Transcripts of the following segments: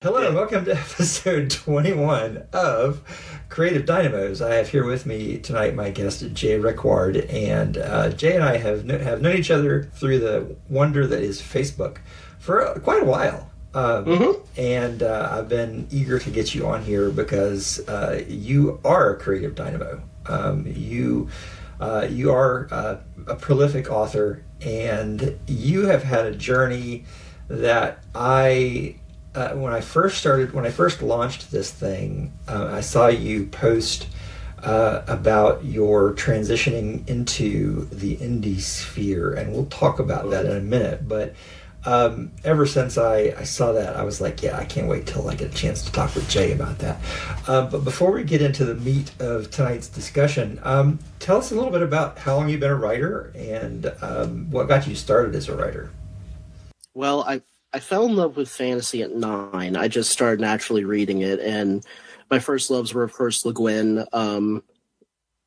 Hello Yeah. and welcome to episode 21 of Creative Dynamos. I have here with me tonight my guest Jay Requard, and Jay and I have known each other through the wonder that is Facebook for quite a while. hmm And I've been eager to get you on here because you are a creative dynamo. You are a prolific author, and you have had a journey that when I first launched this thing, I saw you post about your transitioning into the indie sphere, and we'll talk about that in a minute. But ever since I saw that, I was like, yeah, I can't wait till I get a chance to talk with Jay about that. But before we get into the meat of tonight's discussion, tell us a little bit about how long you've been a writer and what got you started as a writer. Well, I fell in love with fantasy at 9. I just started naturally reading it, and my first loves were, of course, Le Guin.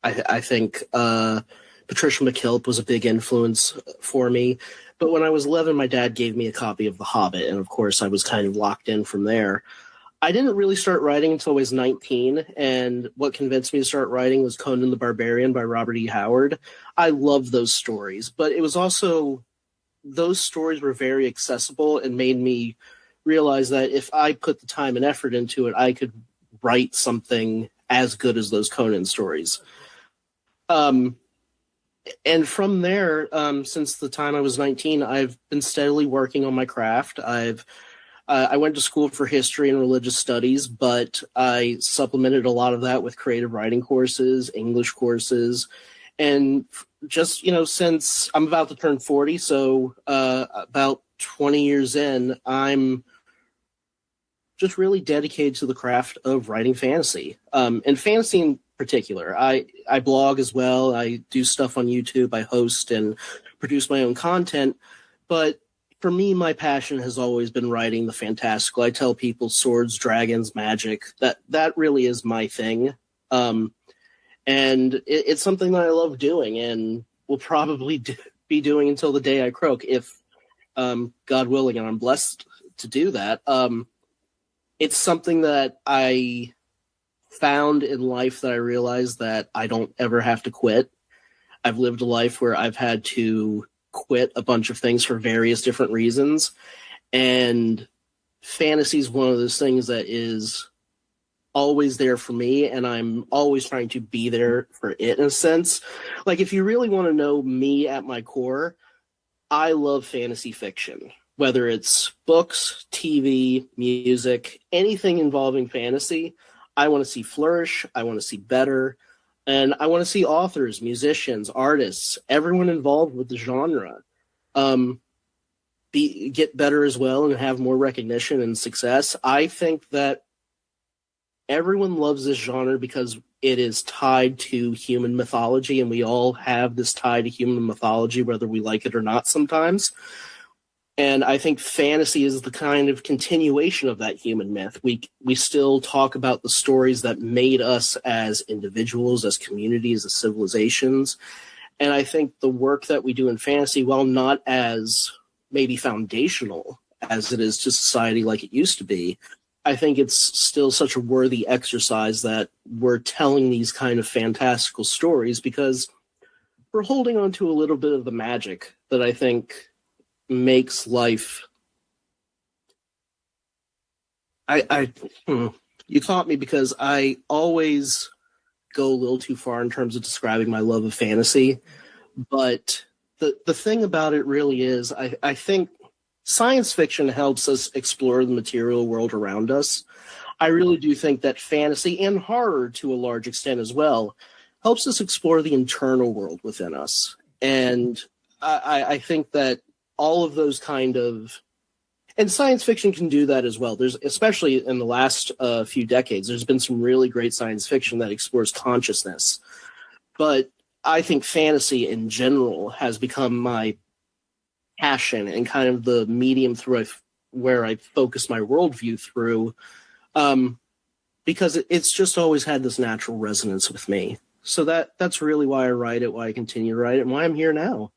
I think Patricia McKillip was a big influence for me. But when I was 11, my dad gave me a copy of The Hobbit, and of course, I was kind of locked in from there. I didn't really start writing until I was 19, and what convinced me to start writing was Conan the Barbarian by Robert E. Howard. I love those stories, but it was also those stories were very accessible and made me realize that if I put the time and effort into it, I could write something as good as those Conan stories. Um, and from there, since the time I was 19, I've been steadily working on my craft. I went to school for history and religious studies, but I supplemented a lot of that with creative writing courses, English courses, and just since I'm about to turn 40, so about 20 years in, I'm just really dedicated to the craft of writing fantasy, and fantasy in particular. I blog as well. I do stuff on YouTube. I host and produce my own content, but for me, my passion has always been writing the fantastical. I tell people swords, dragons, magic. That really is my thing. And it's something that I love doing, and will probably be doing until the day I croak, if God willing, and I'm blessed to do that. It's something that I found in life that I realized that I don't ever have to quit. I've lived a life where I've had to quit a bunch of things for various different reasons, and fantasy is one of those things that is always there for me, and I'm always trying to be there for it in a sense. Like, if you really want to know me at my core, I love fantasy fiction, whether it's books, TV, music, anything involving fantasy. I want to see flourish, I want to see better, and I want to see authors, musicians, artists, everyone involved with the genre um, get better as well and have more recognition and success. I think that everyone loves this genre because it is tied to human mythology, and we all have this tie to human mythology, whether we like it or not sometimes. And I think fantasy is the kind of continuation of that human myth. We still talk about the stories that made us as individuals, as communities, as civilizations. And I think the work that we do in fantasy, while not as maybe foundational as it is to society like it used to be, I think it's still such a worthy exercise that we're telling these kind of fantastical stories because we're holding on to a little bit of the magic that I think makes life. I You caught me because I always go a little too far in terms of describing my love of fantasy, but the thing about it really is I think science fiction helps us explore the material world around us. I really do think that fantasy and horror, to a large extent as well, helps us explore the internal world within us. And I think that all of those kind of, and science fiction can do that as well. There's, especially in the last few decades, there's been some really great science fiction that explores consciousness. But I think fantasy in general has become my passion and kind of the medium where I focus my worldview through, um, because it's just always had this natural resonance with me. So that's really why I write it, why I continue to write it, and why I'm here now.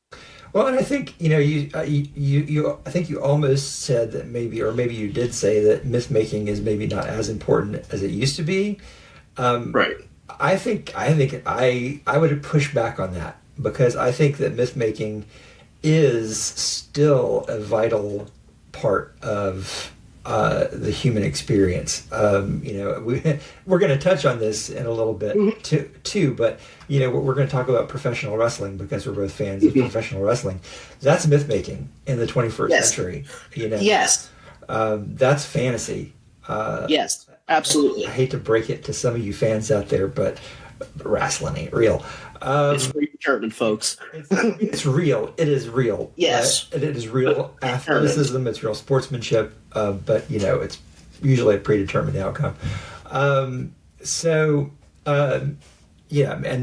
Well, and I think I think you almost said that maybe, or maybe you did say that myth making is maybe not as important as it used to be. Right. I would push back on that, because I think that myth making is still a vital part of the human experience. We're going to touch on this in a little bit too, but we're going to talk about professional wrestling, because we're both fans of professional wrestling. That's myth making in the 21st century. Yes. That's fantasy. Yes, absolutely. I hate to break it to some of you fans out there, but wrestling ain't real. It's predetermined, folks. It's real. It is real. Yes. It is real athleticism. It's real sportsmanship. But it's usually a predetermined outcome. And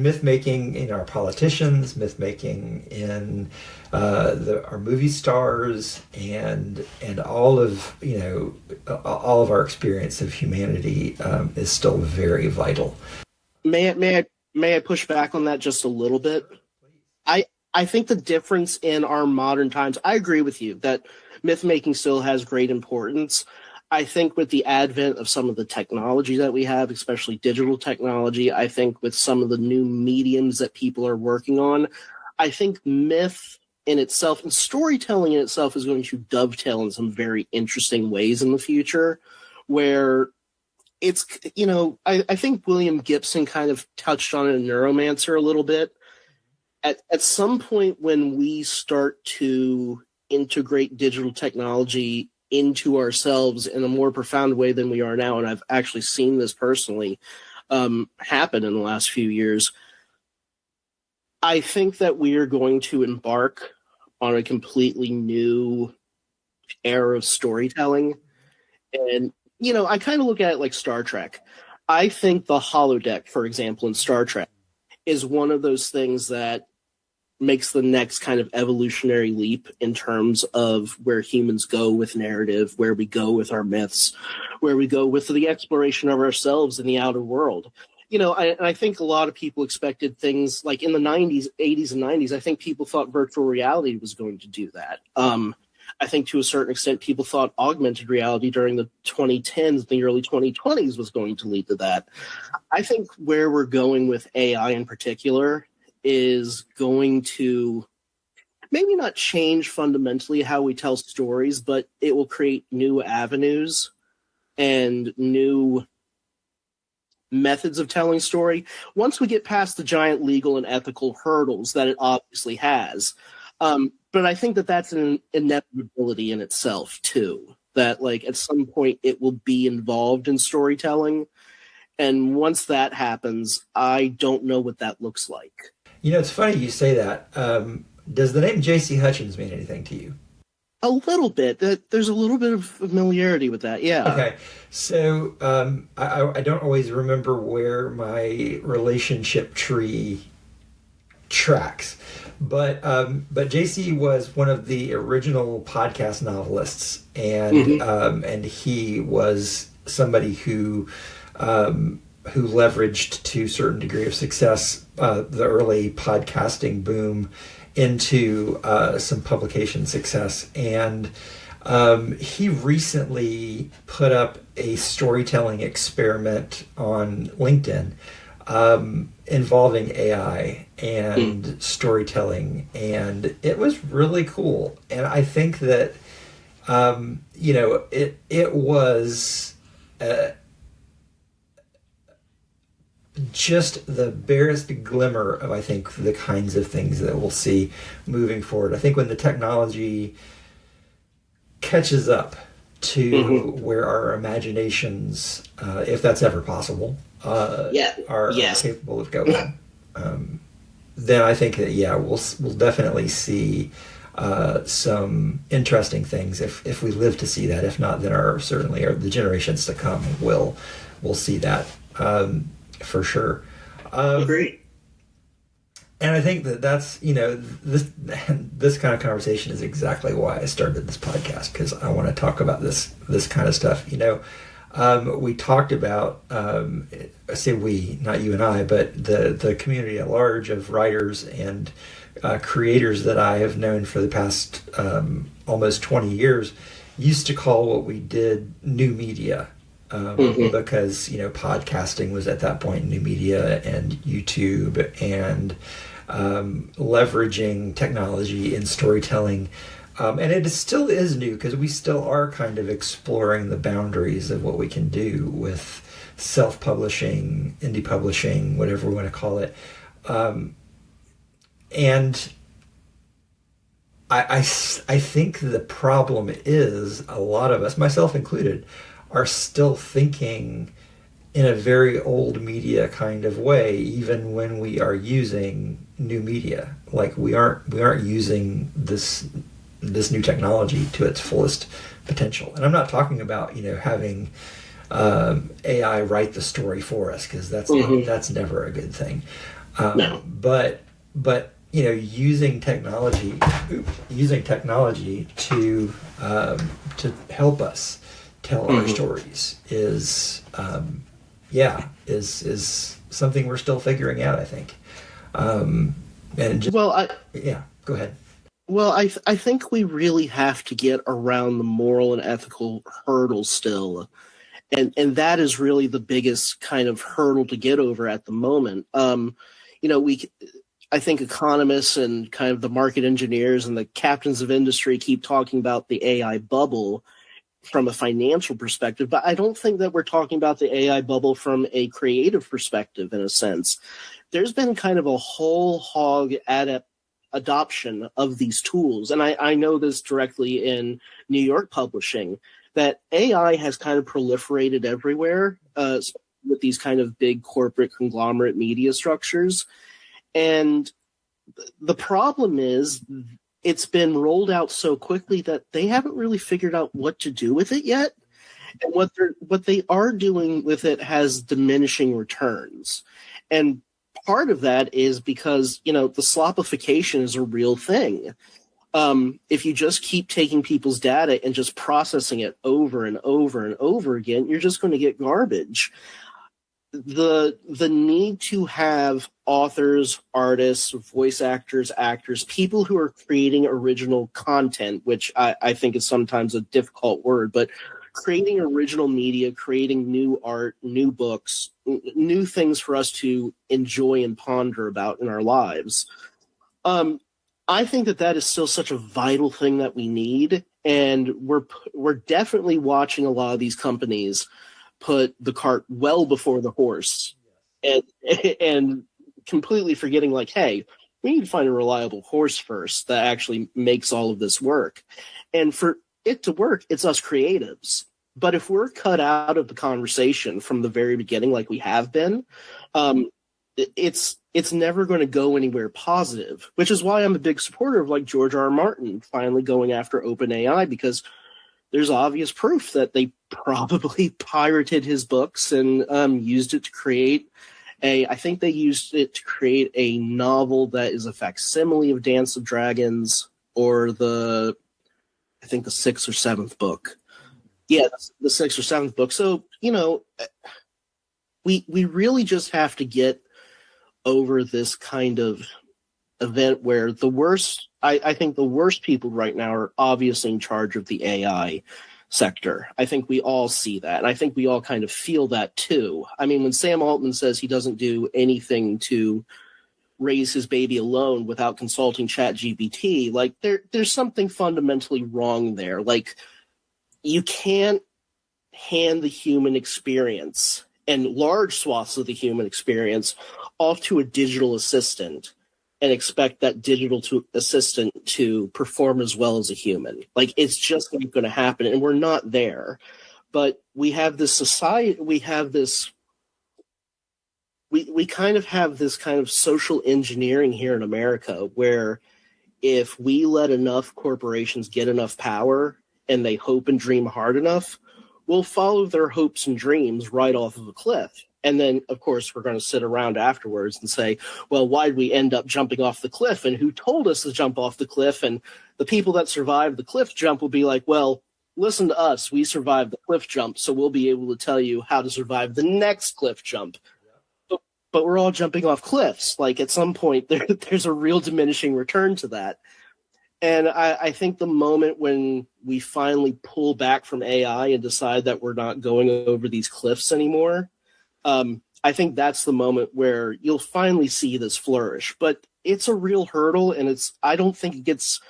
myth making in our politicians, myth making in our movie stars, and all of our experience of humanity is still very vital. May I push back on that just a little bit? I think the difference in our modern times, I agree with you that myth making still has great importance. I think with the advent of some of the technology that we have, especially digital technology, I think with some of the new mediums that people are working on, I think myth in itself and storytelling in itself is going to dovetail in some very interesting ways in the future, where it's, I think William Gibson kind of touched on it in Neuromancer a little bit. At some point when we start to integrate digital technology into ourselves in a more profound way than we are now, and I've actually seen this personally happen in the last few years, I think that we are going to embark on a completely new era of storytelling. And I kind of look at it like Star Trek. I think the holodeck, for example, in Star Trek, is one of those things that makes the next kind of evolutionary leap in terms of where humans go with narrative, where we go with our myths, where we go with the exploration of ourselves in the outer world. I think a lot of people expected things like in the 90s, 80s and 90s, I think people thought virtual reality was going to do that. I think to a certain extent, people thought augmented reality during the 2010s, the early 2020s was going to lead to that. I think where we're going with AI in particular is going to maybe not change fundamentally how we tell stories, but it will create new avenues and new methods of telling story once we get past the giant legal and ethical hurdles that it obviously has. But I think that that's an inevitability in itself too, that like at some point it will be involved in storytelling. And once that happens, I don't know what that looks like. It's funny you say that. Does the name J.C. Hutchins mean anything to you? A little bit. There's a little bit of familiarity with that, yeah. Okay. So I don't always remember where my relationship tree tracks. But J.C. was one of the original podcast novelists, and he was somebody who leveraged to a certain degree of success the early podcasting boom into some publication success. And he recently put up a storytelling experiment on LinkedIn involving AI and storytelling, and it was really cool. And I think that it was just the barest glimmer of, I think, the kinds of things that we'll see moving forward. I think when the technology catches up to where our imaginations, if that's ever possible, are capable of going, then I think that we'll definitely see some interesting things if we live to see that. If not, then the generations to come will see that for sure. Agreed. And I think that's this kind of conversation is exactly why I started this podcast, because I want to talk about this kind of stuff. we talked about, I say we, not you and I, but the community at large of writers and creators that I have known for the past almost 20 years used to call what we did new media. Because podcasting was at that point new media, and YouTube, and leveraging technology in storytelling, and it still is new because we still are kind of exploring the boundaries of what we can do with self-publishing, indie publishing, whatever we want to call it, and I think the problem is a lot of us, myself included, are still thinking in a very old media kind of way, even when we are using new media. Like we aren't using this new technology to its fullest potential. And I'm not talking about having AI write the story for us, because that's never a good thing. No. But using technology to help us tell our stories is something we're still figuring out, I think. Go ahead. Well, I think we really have to get around the moral and ethical hurdle still, and that is really the biggest kind of hurdle to get over at the moment. I think economists and kind of the market engineers and the captains of industry keep talking about the AI bubble from a financial perspective, but I don't think that we're talking about the AI bubble from a creative perspective, in a sense. There's been kind of a whole hog adoption of these tools, and I know this directly in New York publishing, that AI has kind of proliferated everywhere with these kind of big corporate conglomerate media structures. And the problem is it's been rolled out so quickly that they haven't really figured out what to do with it yet. And what they are doing with it has diminishing returns. And part of that is because, the slopification is a real thing. If you just keep taking people's data and just processing it over and over and over again, you're just going to get garbage. The need to have authors, artists, voice actors, people who are creating original content, which I think is sometimes a difficult word, but creating original media, creating new art, new books, new things for us to enjoy and ponder about in our lives. I think that is still such a vital thing that we need, and we're definitely watching a lot of these companies put the cart well before the horse, and completely forgetting, like, hey, we need to find a reliable horse first that actually makes all of this work. And for it to work, it's us creatives. But if we're cut out of the conversation from the very beginning, like we have been, it's never going to go anywhere positive, which is why I'm a big supporter of, like, George R. R. Martin finally going after OpenAI, because there's obvious proof that they probably pirated his books and used it to create I think they used it to create a novel that is a facsimile of Dance of Dragons, or I think the 6th or 7th book. Yeah, the 6th or 7th book. So, we really just have to get over this kind of event where I think the worst people right now are obviously in charge of the AI sector. I think we all see that, and I think we all kind of feel that too. I mean, when Sam Altman says he doesn't do anything to raise his baby alone without consulting ChatGPT, like, there's something fundamentally wrong there. Like, you can't hand the human experience and large swaths of the human experience off to a digital assistant and expect that digital assistant to perform as well as a human. Like, it's just not going to happen, and we're not there. But we have this society, we kind of have this kind of social engineering here in America, where if we let enough corporations get enough power and they hope and dream hard enough, we'll follow their hopes and dreams right off of a cliff. And then, of course, we're going to sit around afterwards and say, well, why did we end up jumping off the cliff? And who told us to jump off the cliff? And the people that survived the cliff jump will be like, well, listen to us. We survived the cliff jump, so we'll be able to tell you how to survive the next cliff jump. But we're all jumping off cliffs. Like, at some point, there's a real diminishing return to that. And I think the moment when we finally pull back from AI and decide that we're not going over these cliffs anymore, I think that's the moment where you'll finally see this flourish. But it's a real hurdle, and I don't think it gets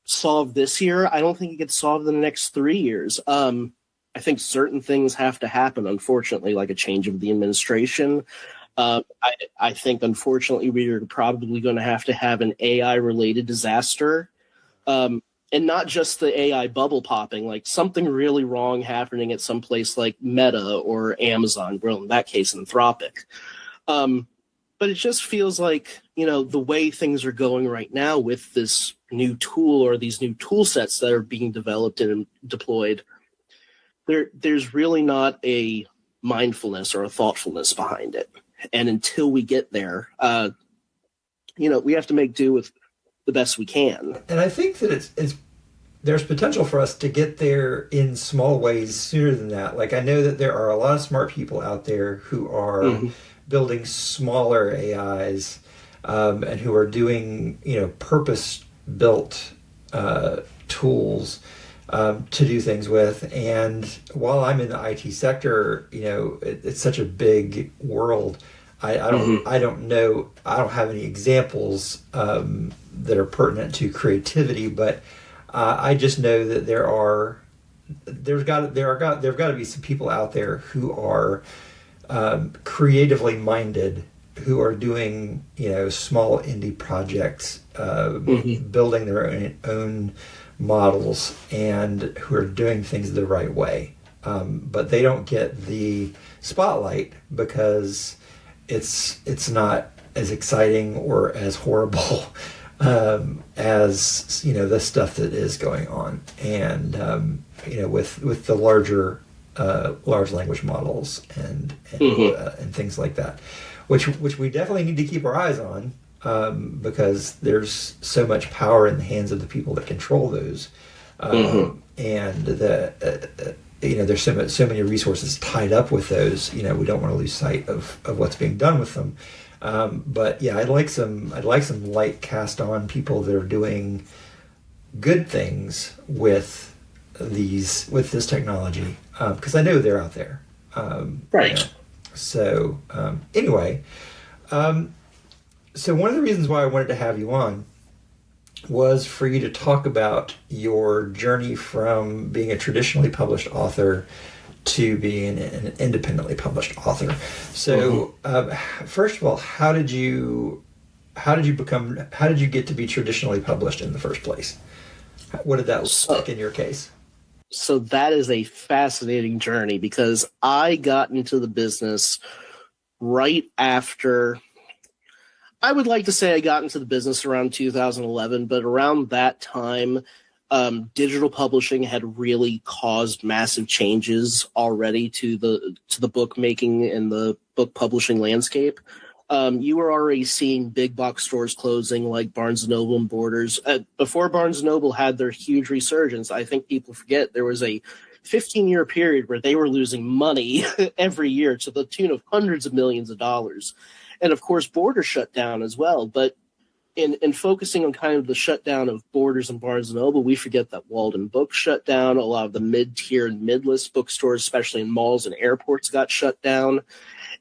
solved this year. I don't think it gets solved in the next 3 years. I think certain things have to happen, unfortunately, like a change of the administration. I think, unfortunately, we're probably going to have an AI-related disaster. And not just the AI bubble popping, like something really wrong happening at some place like Meta or Amazon, well, in that case, Anthropic. But it just feels like, the way things are going right now with this new tool or these new tool sets that are being developed and deployed, there's really not a mindfulness or a thoughtfulness behind it. And until we get there, we have to make do with the best we can. And I think that there's potential for us to get there in small ways sooner than that. Like, I know that there are a lot of smart people out there who are building smaller AIs and who are doing, purpose-built tools to do things with. And while I'm in the IT sector, it's such a big world. I don't know. I don't have any examples that are pertinent to creativity, but I just know that there've got to be some people out there who are creatively minded, who are doing small indie projects, building their own models, and who are doing things the right way. But they don't get the spotlight because it's not as exciting or as horrible as the stuff that is going on, and with the large language models and things like that, which we definitely need to keep our eyes on, because there's so much power in the hands of the people that control those, and there's so many resources tied up with those. We don't want to lose sight of what's being done with them. But yeah, I'd like some light cast on people that are doing good things with this technology, because I know they're out there. Right. So anyway, so one of the reasons why I wanted to have you on was for you to talk about your journey from being a traditionally published author to being an independently published author. So, first of all, how did you get to be traditionally published in the first place? What did that look like in your case? So that is a fascinating journey, because I got into the business right after. I would like to say I got into the business around 2011, but around that time, digital publishing had really caused massive changes already to the book making and the book publishing landscape. You were already seeing big box stores closing, like Barnes & Noble and Borders. Before Barnes & Noble had their huge resurgence, I think people forget there was a 15-year period where they were losing money every year to the tune of hundreds of millions of dollars. And of course, Borders shut down as well. But in focusing on kind of the shutdown of Borders and Barnes & Noble, we forget that Walden Books shut down. A lot of the mid-tier and mid-list bookstores, especially in malls and airports, got shut down.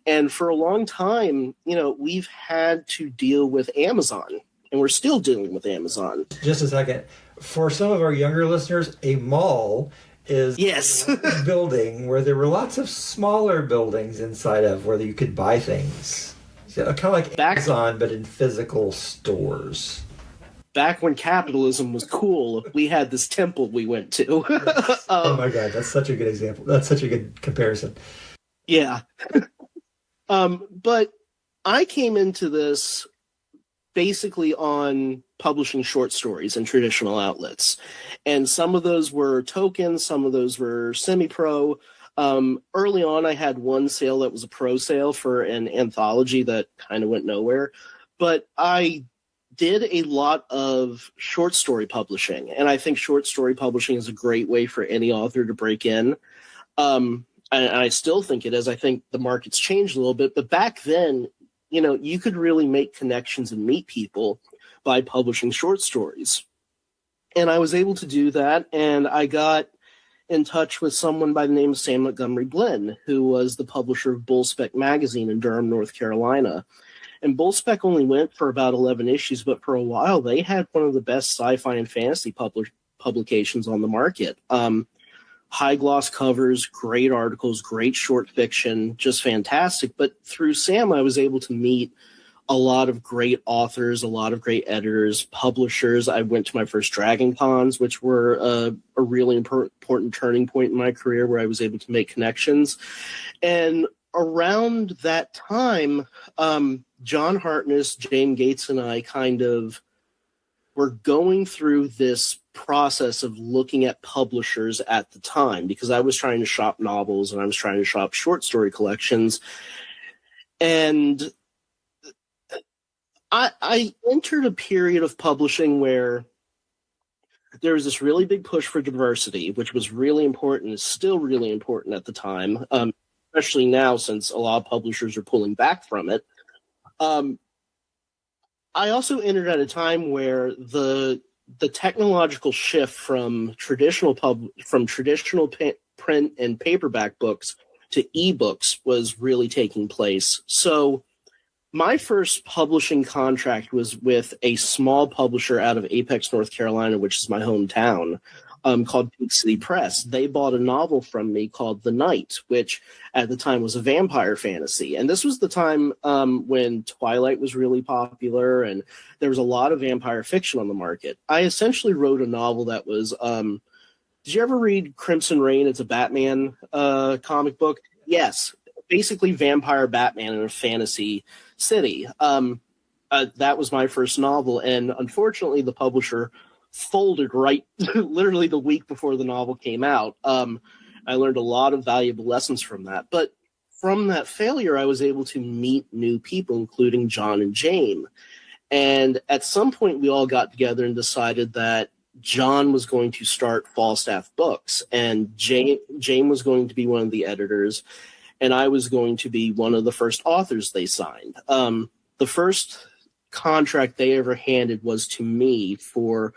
And for a long time, we've had to deal with Amazon, and we're still dealing with Amazon. Just a second. For some of our younger listeners, a mall is a building where there were lots of smaller buildings inside of where you could buy things. So, kind of like Amazon, but in physical stores. Back when capitalism was cool, we had this temple we went to. Oh my God, that's such a good example. That's such a good comparison. Yeah. But I came into this basically on publishing short stories in traditional outlets. And some of those were tokens, some of those were semi-pro. Early on, I had one sale that was a pro sale for an anthology that kind of went nowhere. But I did a lot of short story publishing, and I think short story publishing is a great way for any author to break in. And I still think it is. I think the market's changed a little bit, but back then, you could really make connections and meet people by publishing short stories. And I was able to do that, and I got in touch with someone by the name of Sam Montgomery Blinn, who was the publisher of Bull Spec magazine in Durham, North Carolina. And Bull Spec only went for about 11 issues, but for a while they had one of the best sci-fi and fantasy publications on the market. High gloss covers, great articles, great short fiction, just fantastic. But through Sam, I was able to meet a lot of great authors, a lot of great editors, publishers. I went to my first Dragon Cons, which were a really important turning point in my career where I was able to make connections. And around that time, John Hartness, James Gates, and I kind of were going through this process of looking at publishers at the time, because I was trying to shop novels and I was trying to shop short story collections. And I entered a period of publishing where there was this really big push for diversity, which was really important, is still really important at the time, especially now since a lot of publishers are pulling back from it. I also entered at a time where the technological shift from traditional print and paperback books to ebooks was really taking place. So my first publishing contract was with a small publisher out of Apex, North Carolina, which is my hometown, called Peak City Press. They bought a novel from me called The Night, which at the time was a vampire fantasy. And this was the time when Twilight was really popular and there was a lot of vampire fiction on the market. I essentially wrote a novel that was, did you ever read Crimson Reign? It's a Batman comic book. Yes, basically vampire Batman in a fantasy city. That was my first novel. And unfortunately, the publisher folded right literally the week before the novel came out. I learned a lot of valuable lessons from that. But from that failure, I was able to meet new people, including John and James. And at some point, we all got together and decided that John was going to start Falstaff Books, and James was going to be one of the editors, and I was going to be one of the first authors they signed. The first contract they ever handed was to me for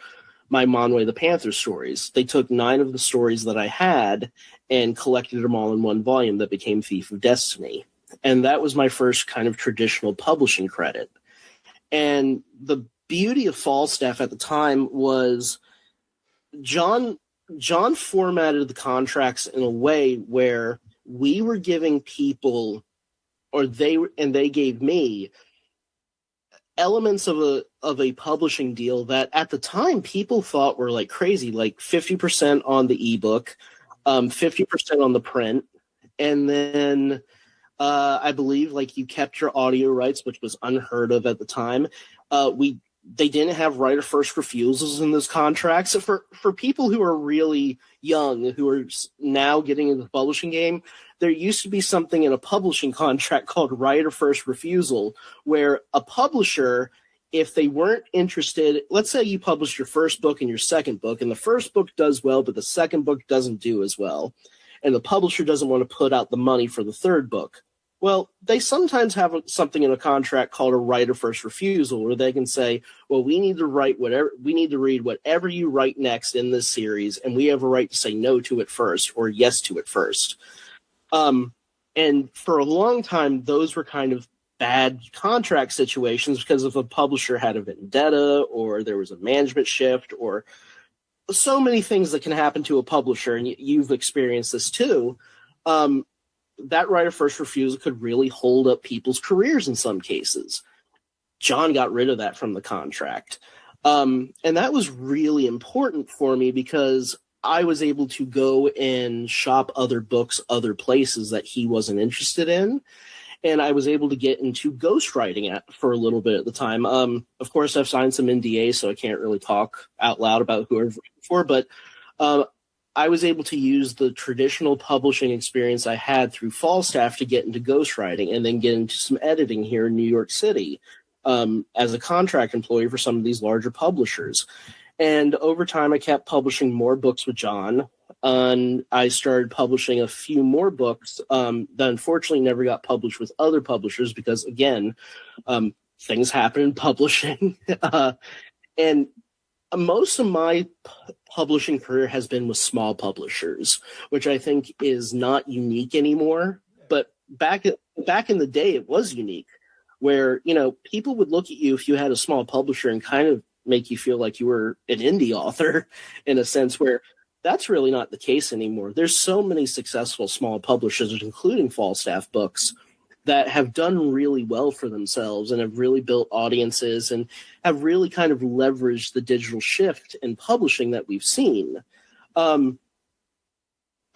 my Monway the Panther stories. They took 9 of the stories that I had and collected them all in one volume that became Thief of Destiny. And that was my first kind of traditional publishing credit. And the beauty of Falstaff at the time was John formatted the contracts in a way where we were giving people, or they gave me, elements of a publishing deal that at the time people thought were like crazy, like 50% on the ebook, 50% on the print, and then I believe like you kept your audio rights, which was unheard of at the time. They didn't have right of first refusals in those contracts. So for people who are really young, who are now getting into the publishing game, there used to be something in a publishing contract called right of first refusal, where a publisher, if they weren't interested, let's say you published your first book and your second book, and the first book does well, but the second book doesn't do as well, and the publisher doesn't want to put out the money for the third book. Well, they sometimes have something in a contract called a right of first refusal, where they can say, well, we need to read whatever you write next in this series, and we have a right to say no to it first or yes to it first. And for a long time, those were kind of bad contract situations because if a publisher had a vendetta or there was a management shift or so many things that can happen to a publisher, and you've experienced this too, that right of first refusal could really hold up people's careers in some cases. John got rid of that from the contract. And that was really important for me because I was able to go and shop other books, other places that he wasn't interested in. And I was able to get into ghostwriting for a little bit at the time. Of course, I've signed some NDAs, so I can't really talk out loud about who I've written for, but I was able to use the traditional publishing experience I had through Falstaff to get into ghostwriting and then get into some editing here in New York City. as a contract employee for some of these larger publishers. And over time, I kept publishing more books with John. And I started publishing a few more books that unfortunately never got published with other publishers because, again, things happen in publishing. And most of my publishing career has been with small publishers, which I think is not unique anymore. But back in the day, it was unique, where, you know, people would look at you if you had a small publisher and kind of make you feel like you were an indie author in a sense, where that's really not the case anymore. There's so many successful small publishers, including Falstaff Books, that have done really well for themselves and have really built audiences and have really kind of leveraged the digital shift in publishing that we've seen.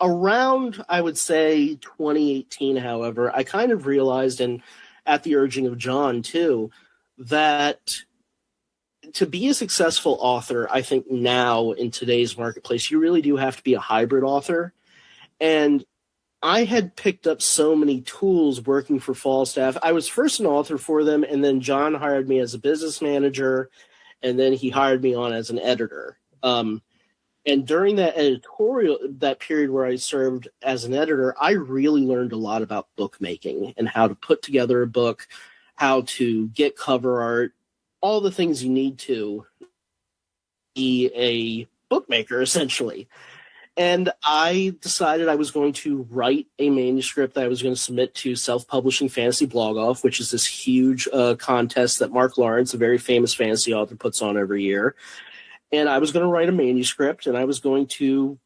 Around, I would say, 2018, however, I kind of realized, and at the urging of John too, that to be a successful author, I think now in today's marketplace, you really do have to be a hybrid author. And I had picked up so many tools working for Falstaff. I was first an author for them, and then John hired me as a business manager, and then he hired me on as an editor. And during that period where I served as an editor, I really learned a lot about bookmaking and how to put together a book, how to get cover art, all the things you need to be a bookmaker, essentially. And I decided I was going to write a manuscript that I was going to submit to Self-Publishing Fantasy Blog Off, which is this huge contest that Mark Lawrence, a very famous fantasy author, puts on every year. And I was going to write a manuscript, and I was going to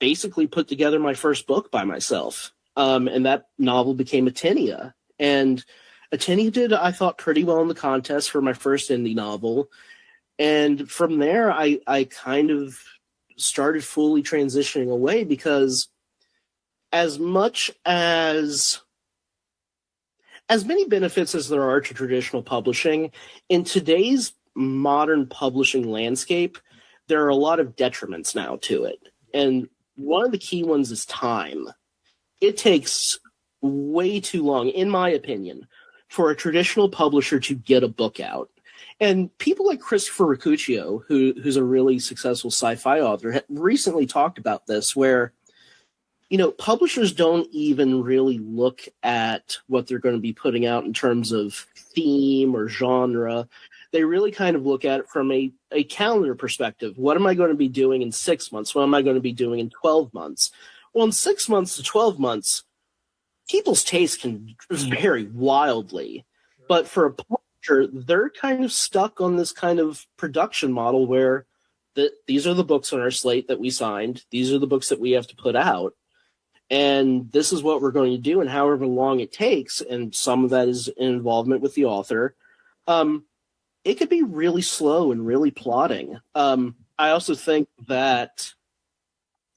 basically put together my first book by myself. And that novel became Atinia. And Atinia did, I thought, pretty well in the contest for my first indie novel. And from there, I kind of started fully transitioning away, because as much as many benefits as there are to traditional publishing, in today's modern publishing landscape, there are a lot of detriments now to it. And one of the key ones is time. It takes way too long, in my opinion, for a traditional publisher to get a book out. And people like Christopher Riccuccio, who's a really successful sci-fi author, recently talked about this, where, you know, publishers don't even really look at what they're going to be putting out in terms of theme or genre. They really kind of look at it from a calendar perspective. What am I going to be doing in 6 months? What am I going to be doing in 12 months? Well, in 6 months to 12 months, people's tastes can vary wildly. But for a publisher, they're kind of stuck on this kind of production model where these are the books on our slate that we signed. These are the books that we have to put out. And this is what we're going to do. And however long it takes, and some of that is in involvement with the author, it could be really slow and really plodding. I also think that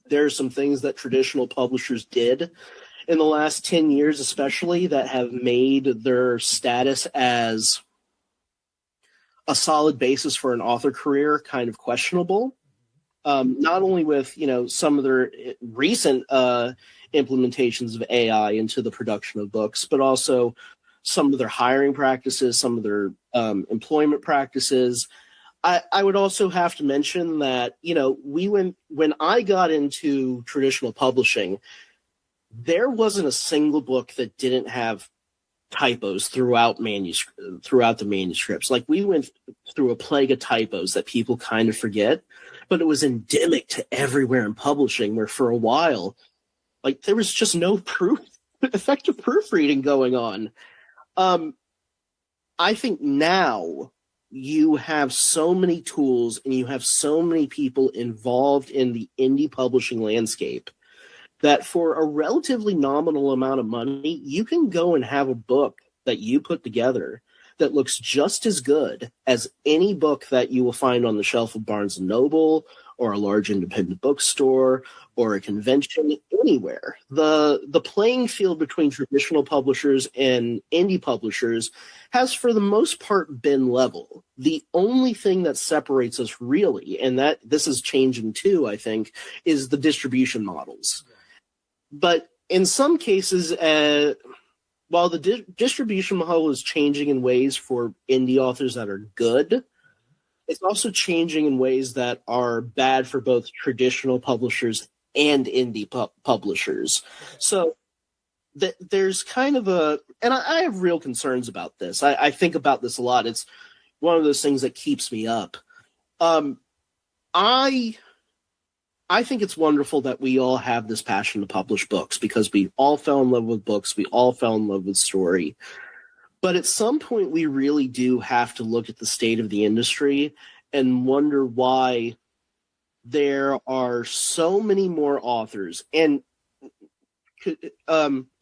there's some things that traditional publishers did in the last 10 years, especially, that have made their status as a solid basis for an author career kind of questionable. Not only with, you know, some of their recent implementations of AI into the production of books, but also some of their hiring practices, some of their employment practices. I would also have to mention that, you know, when I got into traditional publishing, there wasn't a single book that didn't have typos throughout the manuscripts. Like, we went through a plague of typos that people kind of forget, but it was endemic to everywhere in publishing, where for a while, like, there was just no effective proofreading going on. I think now you have so many tools and you have so many people involved in the indie publishing landscape that for a relatively nominal amount of money, you can go and have a book that you put together that looks just as good as any book that you will find on the shelf of Barnes & Noble or a large independent bookstore or a convention, anywhere. The playing field between traditional publishers and indie publishers has, for the most part, been level. The only thing that separates us, really, and that this is changing too, I think, is the distribution models. But in some cases, while the distribution model is changing in ways for indie authors that are good, it's also changing in ways that are bad for both traditional publishers and indie publishers. So there's kind of and I have real concerns about this. I think about this a lot. It's one of those things that keeps me up. I think it's wonderful that we all have this passion to publish books because we all fell in love with books. We all fell in love with story. But at some point, we really do have to look at the state of the industry and wonder why there are so many more authors and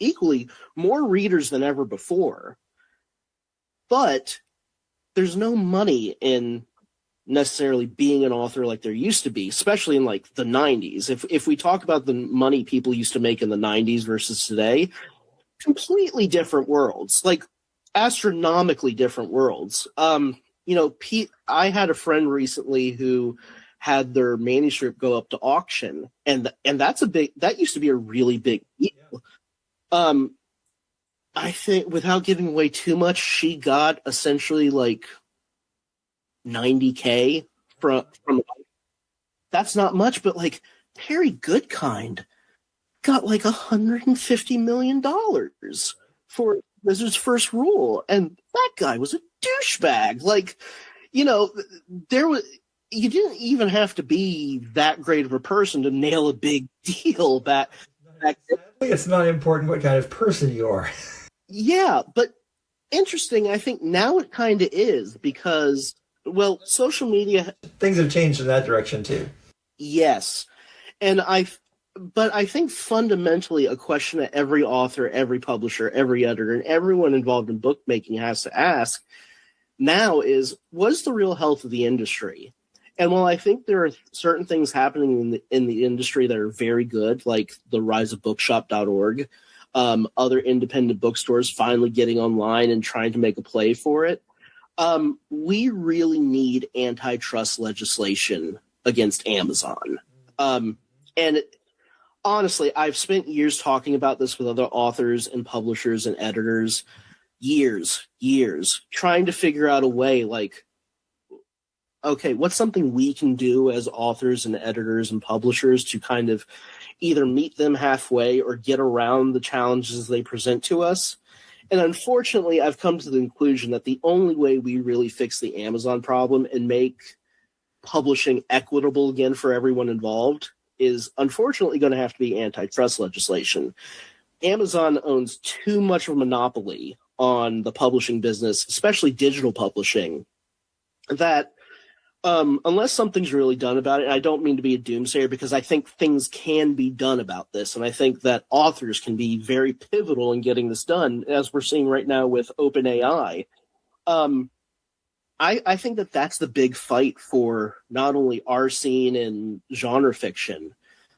equally more readers than ever before. But there's no money in necessarily being an author like there used to be, especially in like the 90s. If we talk about the money people used to make in the 90s versus today, completely different worlds, like astronomically different worlds. I had a friend recently who had their manuscript go up to auction, and that used to be a really big deal. I think, without giving away too much, she got essentially like $90K from that's not much, but like Terry Goodkind got like $150 million for Wizard's First Rule, and that guy was a douchebag. Like, you didn't even have to be that great of a person to nail a big deal back then. It's not important what kind of person you are. Yeah, but interesting, I think now it kind of is because, well, social media... Things have changed in that direction, too. Yes. But I think fundamentally a question that every author, every publisher, every editor, and everyone involved in bookmaking has to ask now is, what is the real health of the industry? And while I think there are certain things happening in the industry that are very good, like the rise of bookshop.org, other independent bookstores finally getting online and trying to make a play for it, we really need antitrust legislation against Amazon. And honestly, I've spent years talking about this with other authors and publishers and editors, years, trying to figure out a way, like, okay, what's something we can do as authors and editors and publishers to kind of either meet them halfway or get around the challenges they present to us? And unfortunately, I've come to the conclusion that the only way we really fix the Amazon problem and make publishing equitable again for everyone involved is unfortunately going to have to be antitrust legislation. Amazon owns too much of a monopoly on the publishing business, especially digital publishing, that unless something's really done about it, and I don't mean to be a doomsayer because I think things can be done about this, and I think that authors can be very pivotal in getting this done, as we're seeing right now with OpenAI. I think that that's the big fight for not only our scene in genre fiction,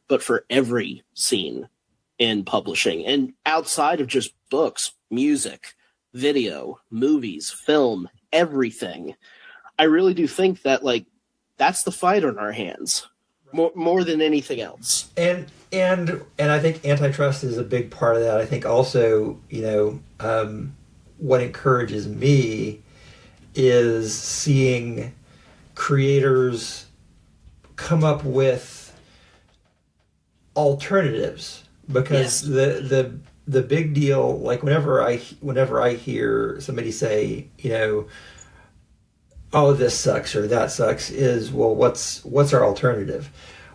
but for every scene in publishing, and outside of just books, music, video, movies, film, everything. I really do think that, like, that's the fight on our hands, more than anything else. And I think antitrust is a big part of that. I think also, what encourages me is seeing creators come up with alternatives, because the big deal, like whenever I hear somebody say, oh, this sucks or that sucks, is, well, what's our alternative?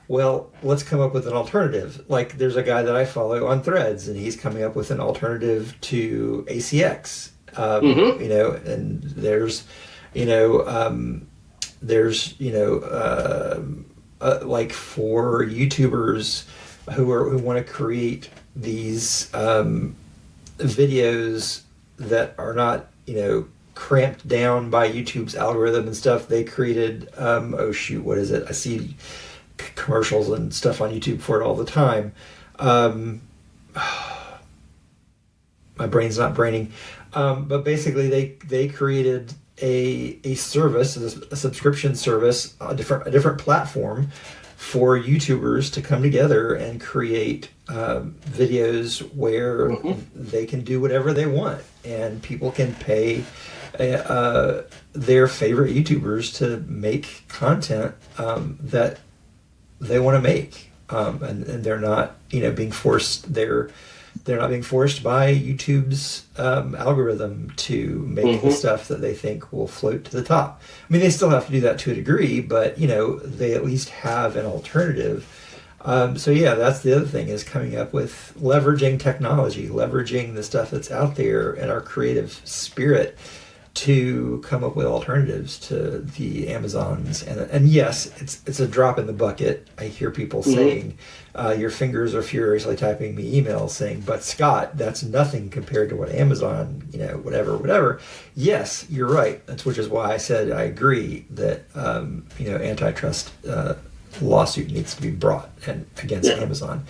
Well, let's come up with an alternative. Like, there's a guy that I follow on Threads, and he's coming up with an alternative to ACX. And there's like for YouTubers who want to create these videos that are not, cramped down by YouTube's algorithm and stuff. They created, what is it? I see commercials and stuff on YouTube for it all the time. My brain's not braining. But basically they created a service, a subscription service, a different platform for YouTubers to come together and create videos where they can do whatever they want, and people can pay their favorite YouTubers to make content that they want to make, and they're not being forced. They're not being forced by YouTube's algorithm to make the stuff that they think will float to the top. I mean, they still have to do that to a degree, but they at least have an alternative. So yeah, that's the other thing, is coming up with leveraging technology, leveraging the stuff that's out there and our creative spirit to come up with alternatives to the Amazons. And yes, it's a drop in the bucket. I hear people saying, your fingers are furiously typing me emails saying, but Scott, that's nothing compared to what Amazon, whatever. Yes, you're right. Which is why I said I agree that, antitrust lawsuit needs to be brought against Amazon.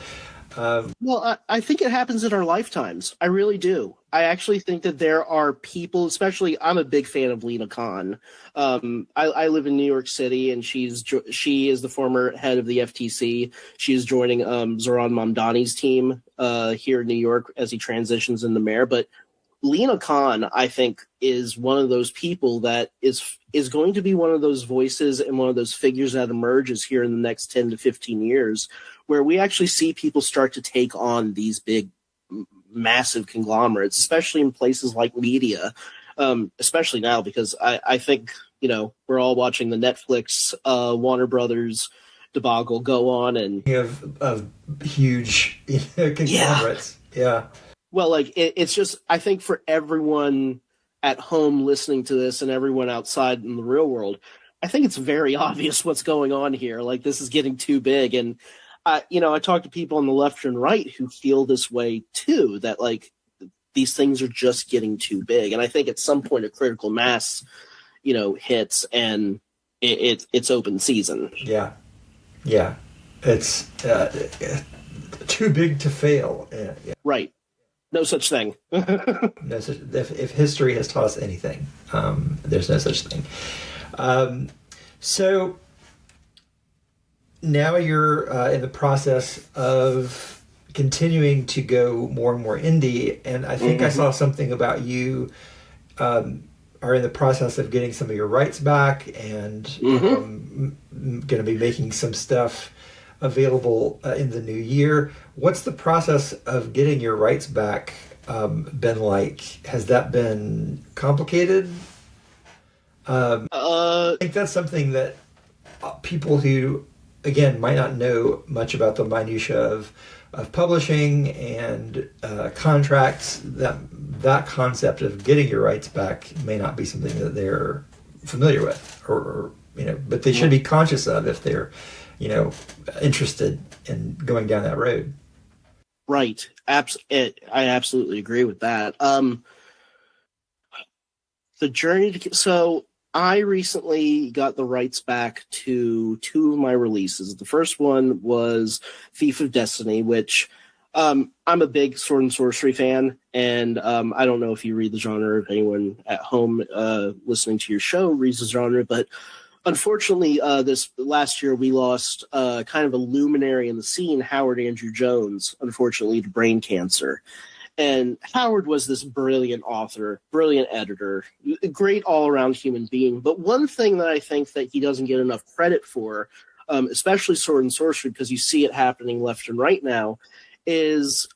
Well, I think it happens in our lifetimes. I really do. I actually think that there are people, especially, I'm a big fan of Lena Khan. I live in New York City, and she is the former head of the FTC. She is joining Zoran Mamdani's team here in New York as he transitions into mayor. But Lena Khan, I think, is one of those people that is going to be one of those voices and one of those figures that emerges here in the next 10 to 15 years, where we actually see people start to take on these big, massive conglomerates, especially in places like media, especially now, because I think, we're all watching the Netflix Warner Brothers debacle go on. And of huge conglomerates. Yeah. Well, it's just, I think for everyone at home listening to this and everyone outside in the real world, I think it's very obvious what's going on here. Like, this is getting too big. And, I talk to people on the left and right who feel this way too, that these things are just getting too big. And I think at some point a critical mass, hits, and it's open season. Yeah. Yeah. It's too big to fail. Yeah. Right. No such thing. If history has taught us anything, there's no such thing. So now you're in the process of continuing to go more and more indie, and I think I saw something about you are in the process of getting some of your rights back, and going to be making some stuff available in the new year. What's the process of getting your rights back been like? Has that been complicated? I think that's something that people who, again, might not know much about the minutia of publishing and contracts, that concept of getting your rights back may not be something that they're familiar with, or but they should be conscious of if they're interested in going down that road. Right. I absolutely agree with that. The journey so I recently got the rights back to two of my releases. The first one was Thief of Destiny, which I'm a big sword and sorcery fan, and I don't know if you read the genre, if anyone at home listening to your show reads the genre, but unfortunately, this last year we lost kind of a luminary in the scene, Howard Andrew Jones, unfortunately, to brain cancer. And Howard was this brilliant author, brilliant editor, a great all-around human being. But one thing that I think that he doesn't get enough credit for, especially sword and sorcery, because you see it happening left and right now, is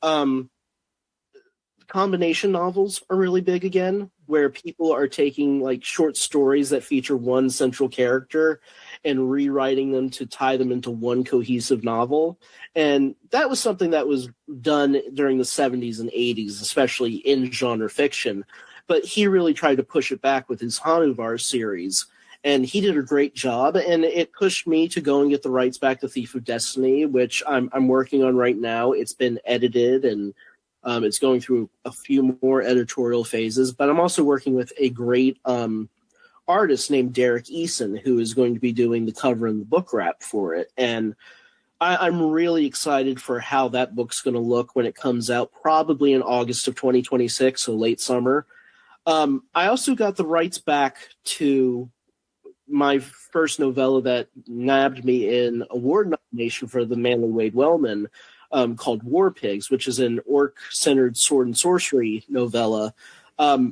combination novels are really big again, where people are taking short stories that feature one central character and rewriting them to tie them into one cohesive novel. And that was something that was done during the 70s and 80s, especially in genre fiction. But he really tried to push it back with his Hanuvar series. And he did a great job, and it pushed me to go and get the rights back to Thief of Destiny, which I'm working on right now. It's been edited, and it's going through a few more editorial phases, but I'm also working with a great artist named Derek Eason, who is going to be doing the cover and the book wrap for it. And I'm really excited for how that book's going to look when it comes out, probably in August of 2026, so late summer. I also got the rights back to my first novella that nabbed me an award nomination for the Manly Wade Wellman, called War Pigs, which is an orc-centered sword and sorcery novella. I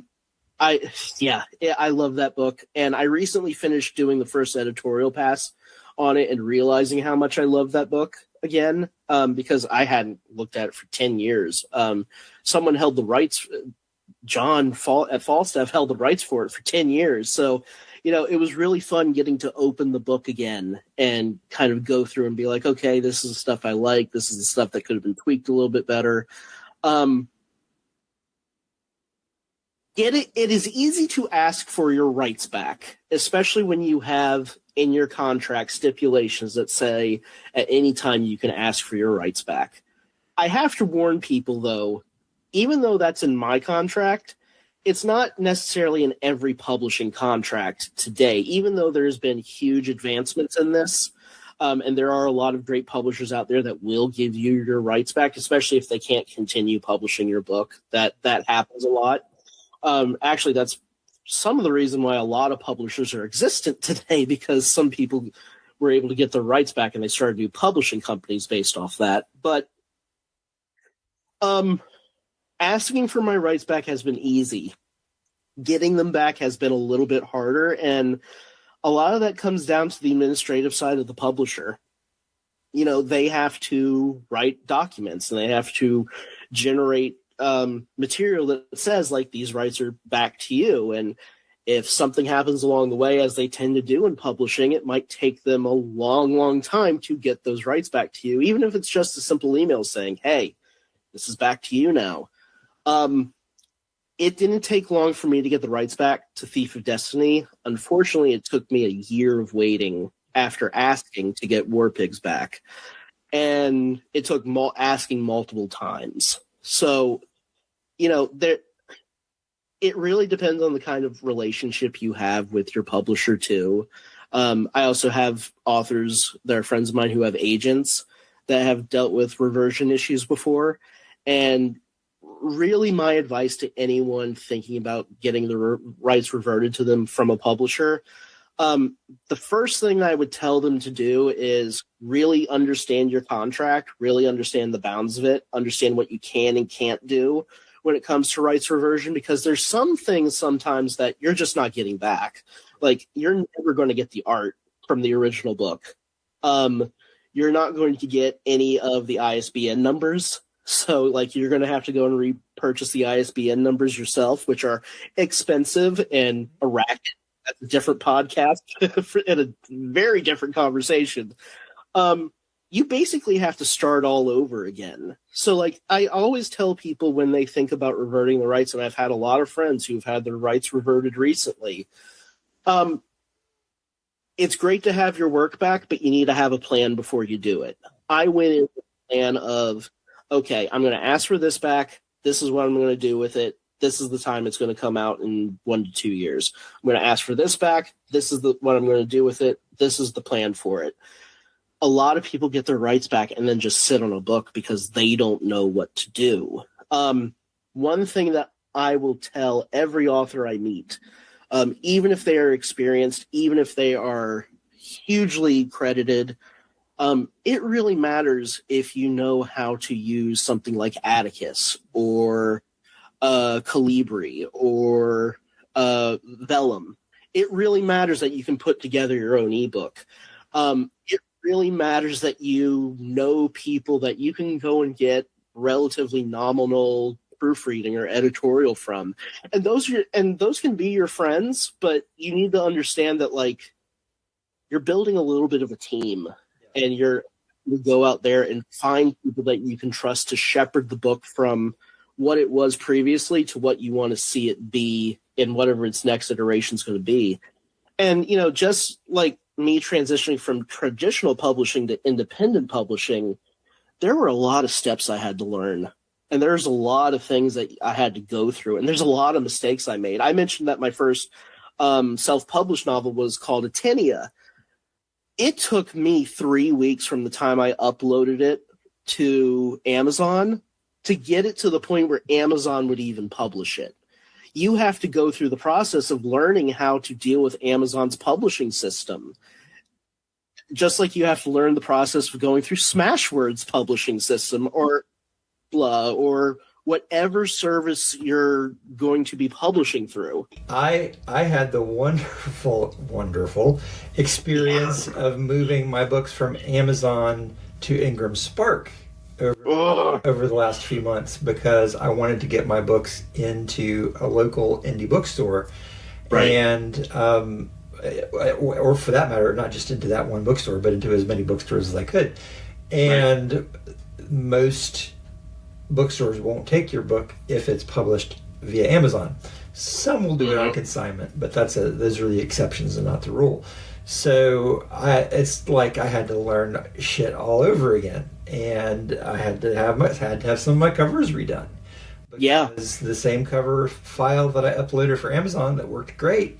love that book, and I recently finished doing the first editorial pass on it and realizing how much I love that book again, because I hadn't looked at it for 10 years. Someone held the rights. John at Falstaff held the rights for it for 10 years. So, it was really fun getting to open the book again and kind of go through and be like, okay, this is the stuff I like. This is the stuff that could have been tweaked a little bit better. It is easy to ask for your rights back, especially when you have in your contract stipulations that say at any time you can ask for your rights back. I have to warn people, though, even though that's in my contract, it's not necessarily in every publishing contract today, even though there's been huge advancements in this. And there are a lot of great publishers out there that will give you your rights back, especially if they can't continue publishing your book. That happens a lot. Actually, that's some of the reason why a lot of publishers are existent today, because some people were able to get their rights back and they started new publishing companies based off that. But asking for my rights back has been easy. Getting them back has been a little bit harder, and a lot of that comes down to the administrative side of the publisher. They have to write documents and they have to generate material that says, like, these rights are back to you. And if something happens along the way, as they tend to do in publishing, it might take them a long, long time to get those rights back to you, even if it's just a simple email saying, hey, this is back to you now. It didn't take long for me to get the rights back to Thief of Destiny. Unfortunately, it took me a year of waiting after asking to get War Pigs back. And it took asking multiple times. So, it really depends on the kind of relationship you have with your publisher, too. I also have authors that are friends of mine who have agents that have dealt with reversion issues before. And really, my advice to anyone thinking about getting the rights reverted to them from a publisher, the first thing I would tell them to do is really understand your contract, really understand the bounds of it, understand what you can and can't do when it comes to rights reversion, because there's some things sometimes that you're just not getting back. Like, you're never going to get the art from the original book. You're not going to get any of the ISBN numbers. So, like, you're going to have to go and repurchase the ISBN numbers yourself, which are expensive and a racket. That's a different podcast and a very different conversation. You basically have to start all over again. So, like, I always tell people when they think about reverting the rights, and I've had a lot of friends who've had their rights reverted recently, it's great to have your work back, but you need to have a plan before you do it. I went in with a plan of, okay, I'm going to ask for this back. This is what I'm going to do with it. This is the time it's going to come out in 1 to 2 years. I'm going to ask for this back. This is what I'm going to do with it. This is the plan for it. A lot of people get their rights back and then just sit on a book because they don't know what to do. One thing that I will tell every author I meet, even if they are experienced, even if they are hugely credited, it really matters if you know how to use something like Atticus or Calibri or Vellum. It really matters that you can put together your own ebook. It really matters that you know people that you can go and get relatively nominal proofreading or editorial from, and those can be your friends, but you need to understand that, like, you're building a little bit of a team, and you go out there and find people that you can trust to shepherd the book from what it was previously to what you want to see it be in whatever its next iteration is going to be. And, just like me transitioning from traditional publishing to independent publishing, there were a lot of steps I had to learn. And there's a lot of things that I had to go through. And there's a lot of mistakes I made. I mentioned that my first self-published novel was called Atenia. It took me 3 weeks from the time I uploaded it to Amazon to get it to the point where Amazon would even publish it. you have to go through the process of learning how to deal with Amazon's publishing system. Just like you have to learn the process of going through Smashwords publishing system or whatever service you're going to be publishing through. I had the wonderful experience of moving my books from Amazon to Ingram Spark over the last few months because I wanted to get my books into a local indie bookstore. Right. And or for that matter, not just into that one bookstore, but into as many bookstores as I could. And most bookstores won't take your book if it's published via Amazon. Some will do it on consignment, but those are the exceptions and not the rule. So it's like I had to learn shit all over again, and I had to have some of my covers redone. Because the same cover file that I uploaded for Amazon that worked great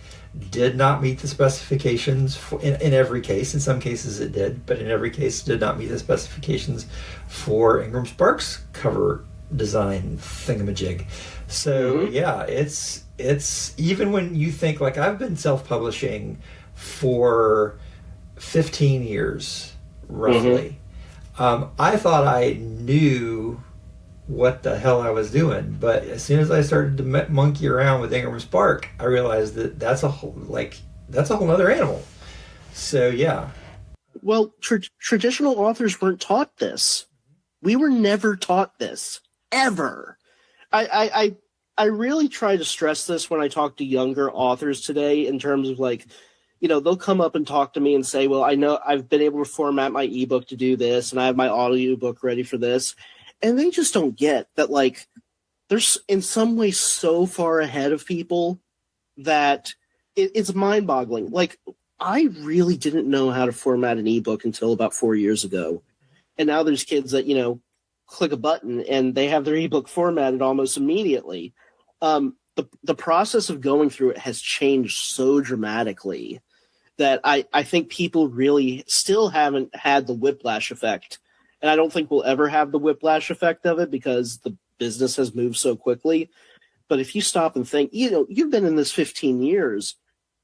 did not meet the specifications in every case. In some cases it did, but in every case did not meet the specifications for Ingram Spark's cover design thingamajig. So it's even when you think, like, I've been self-publishing for 15 years roughly. I thought I knew what the hell I was doing, but as soon as I started to monkey around with Ingram Spark, I realized that that's a whole other animal. So well, traditional authors weren't taught this. We were never taught this ever. I really try to stress this when I talk to younger authors today, in terms of, like, you know, they'll come up and talk to me and say, well, I know I've been able to format my ebook to do this, and I have my audiobook ready for this. And they just don't get that, like, they're in some way so far ahead of people that it's mind-boggling. Like, I really didn't know how to format an ebook until about 4 years ago. And now there's kids that, you know, click a button and they have their ebook formatted almost immediately. The process of going through it has changed so dramatically that I think people really still haven't had the whiplash effect. And I don't think we'll ever have the whiplash effect of it because the business has moved so quickly. But if you stop and think, you know, you've been in this 15 years,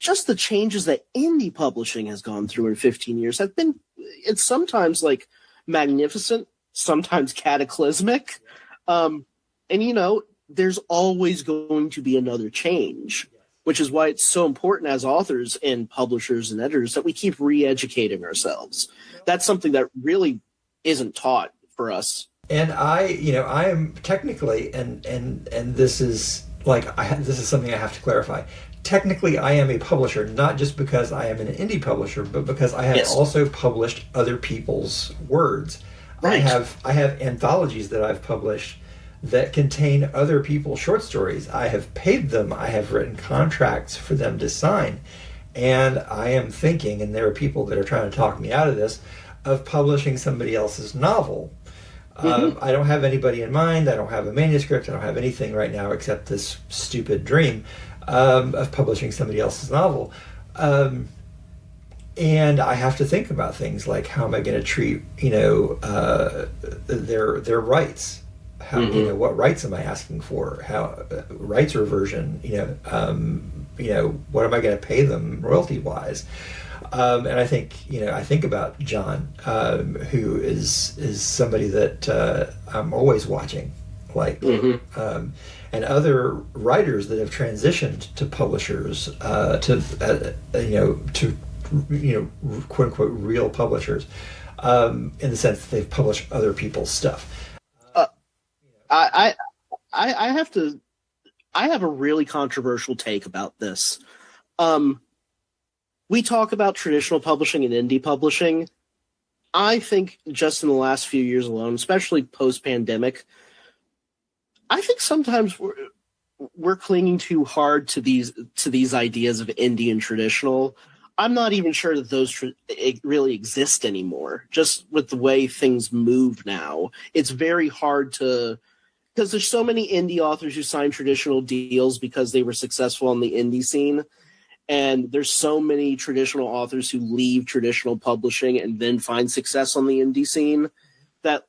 just the changes that indie publishing has gone through in 15 years have been, it's sometimes like magnificent, sometimes cataclysmic. And, you know, there's always going to be another change, which is why it's so important as authors and publishers and editors that we keep re-educating ourselves. That's something that really isn't taught for us. And I am technically, and this is like, this is something I have to clarify. Technically, I am a publisher, not just because I am an indie publisher, but because I have also published other people's words. Right. I have anthologies that I've published that contain other people's short stories. I have paid them. I have written contracts for them to sign. And I am thinking, and there are people that are trying to talk me out of this, of publishing somebody else's novel. I don't have anybody in mind. I don't have a manuscript. I don't have anything right now except this stupid dream of publishing somebody else's novel. And I have to think about things like, how am I going to treat, their rights? How, what rights am I asking for? How rights reversion? What am I going to pay them royalty wise? And I think about John, who is somebody that I'm always watching, and other writers that have transitioned to publishers, to quote unquote real publishers, in the sense that they've published other people's stuff. I have a really controversial take about this. We talk about traditional publishing and indie publishing. I think just in the last few years alone, especially post-pandemic, I think sometimes we're clinging too hard to these ideas of indie and traditional. I'm not even sure that those really exist anymore. Just with the way things move now, it's very hard to, because there's so many indie authors who sign traditional deals because they were successful on the indie scene. And there's so many traditional authors who leave traditional publishing and then find success on the indie scene that,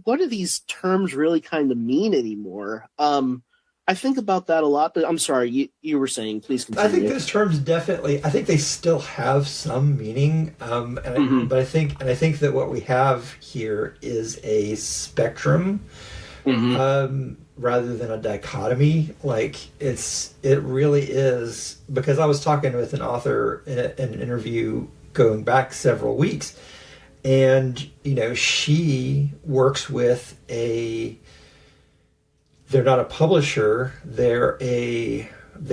what do these terms really kind of mean anymore? I think about that a lot, but I'm sorry, you were saying, please I think continue. those terms definitely. I think they still have some meaning, Hmm. but I think that what we have here is a spectrum Hmm. rather than a dichotomy. Like it really is, because I was talking with an author in an interview going back several weeks, and she works with a. They're not a publisher. They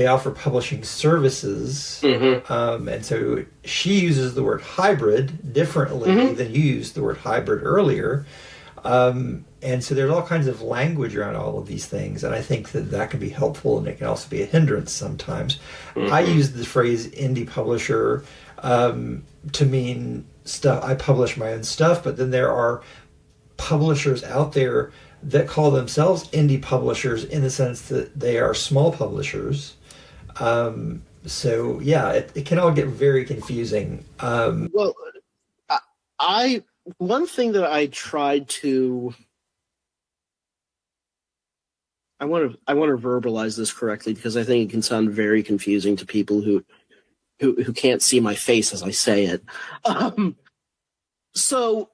offer publishing services, Hmm. and so she uses the word hybrid differently Hmm. than you used the word hybrid earlier. And so there's all kinds of language around all of these things, and I think that that can be helpful, and it can also be a hindrance sometimes. I Hmm. use the phrase indie publisher to mean stuff. I publish my own stuff, but then there are publishers out there that call themselves indie publishers in the sense that they are small publishers. So yeah, it can all get very confusing. Well, I, I one thing that I tried to I want to verbalize this correctly because I think it can sound very confusing to people who can't see my face as I say it. Um, so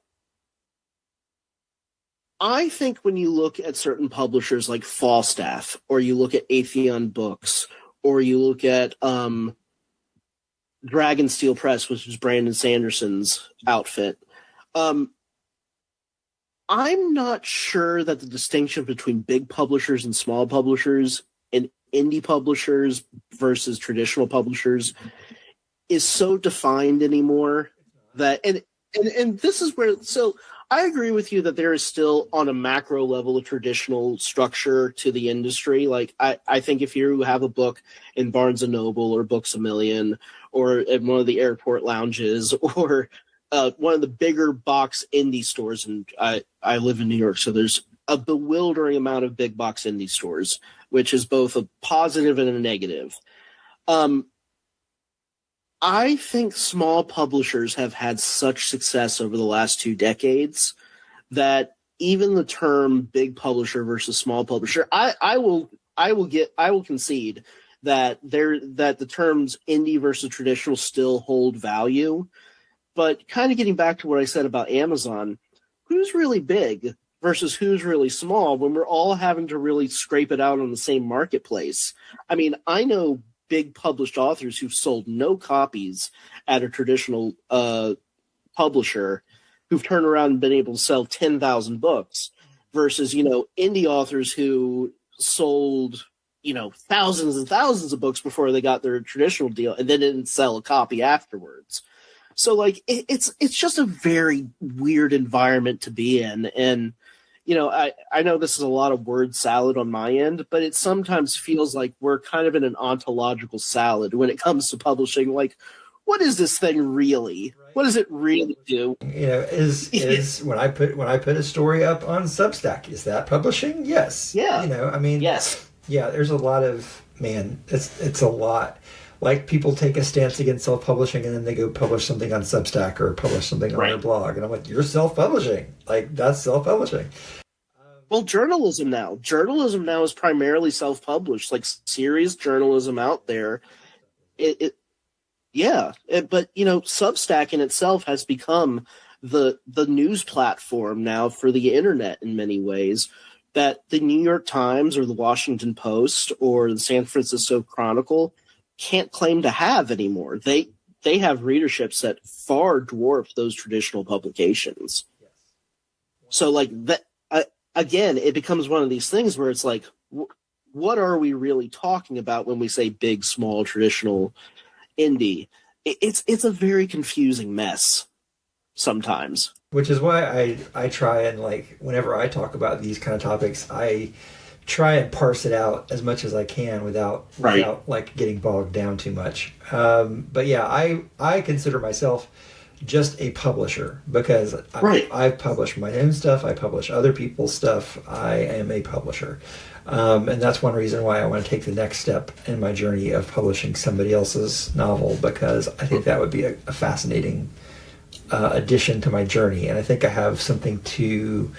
I think when you look at certain publishers like Falstaff, or you look at Atheon Books, or you look at Dragonsteel Press, which is Brandon Sanderson's outfit, um, I'm not sure that the distinction between big publishers and small publishers and indie publishers versus traditional publishers is so defined anymore that and this is where so I agree with you that there is still on a macro level a traditional structure to the industry. Like I think if you have a book in Barnes and Noble or Books a Million or in one of the airport lounges or one of the bigger box indie stores, and I live in New York, so there's a bewildering amount of big box indie stores, which is both a positive and a negative. Um, I think small publishers have had such success over the last 2 decades that even the term big publisher versus small publisher, I will concede that the terms indie versus traditional still hold value. But kind of getting back to what I said about Amazon, who's really big versus who's really small when we're all having to really scrape it out on the same marketplace? I mean, I know big published authors who've sold no copies at a traditional publisher who've turned around and been able to sell 10,000 books versus, indie authors who sold, thousands and thousands of books before they got their traditional deal and then didn't sell a copy afterwards. So like it's just a very weird environment to be in, and I know this is a lot of word salad on my end, but it sometimes feels like we're kind of in an ontological salad when it comes to publishing. Like, what is this thing really? What does it really do? Is when I put a story up on Substack, is that publishing? Yes. Yeah. I mean, Yes. yeah, there's a lot of, man, it's a lot. Like, people take a stance against self-publishing and then they go publish something on Substack or publish something on their Right. blog, and I'm like, you're self-publishing. Like, that's self-publishing. Well, journalism now is primarily self-published, like serious journalism out there. It Yeah, but Substack in itself has become the news platform now for the internet in many ways that the New York Times or the Washington Post or the San Francisco Chronicle can't claim to have anymore. They have readerships that far dwarf those traditional publications. So like that again, it becomes one of these things where it's like, what are we really talking about when we say big, small, traditional, indie? It's a very confusing mess sometimes. Which is why I try and, like, whenever I talk about these kind of topics, I try and parse it out as much as I can without like getting bogged down too much. But yeah, I consider myself just a publisher because I've published my own stuff. I publish other people's stuff. I am a publisher. And that's one reason why I want to take the next step in my journey of publishing somebody else's novel, because I think that would be a fascinating addition to my journey. And I think I have something to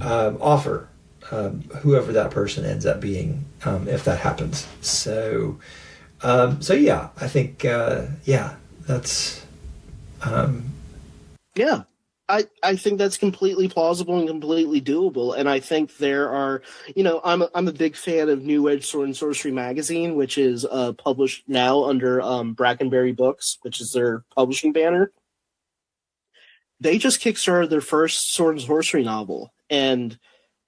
offer whoever that person ends up being, if that happens. So yeah, I think that's Yeah. I think that's completely plausible and completely doable. And I think there are, I'm a big fan of New Edge Sword and Sorcery magazine, which is published now under Brackenberry Books, which is their publishing banner. They just kickstarted their first Sword and Sorcery novel, and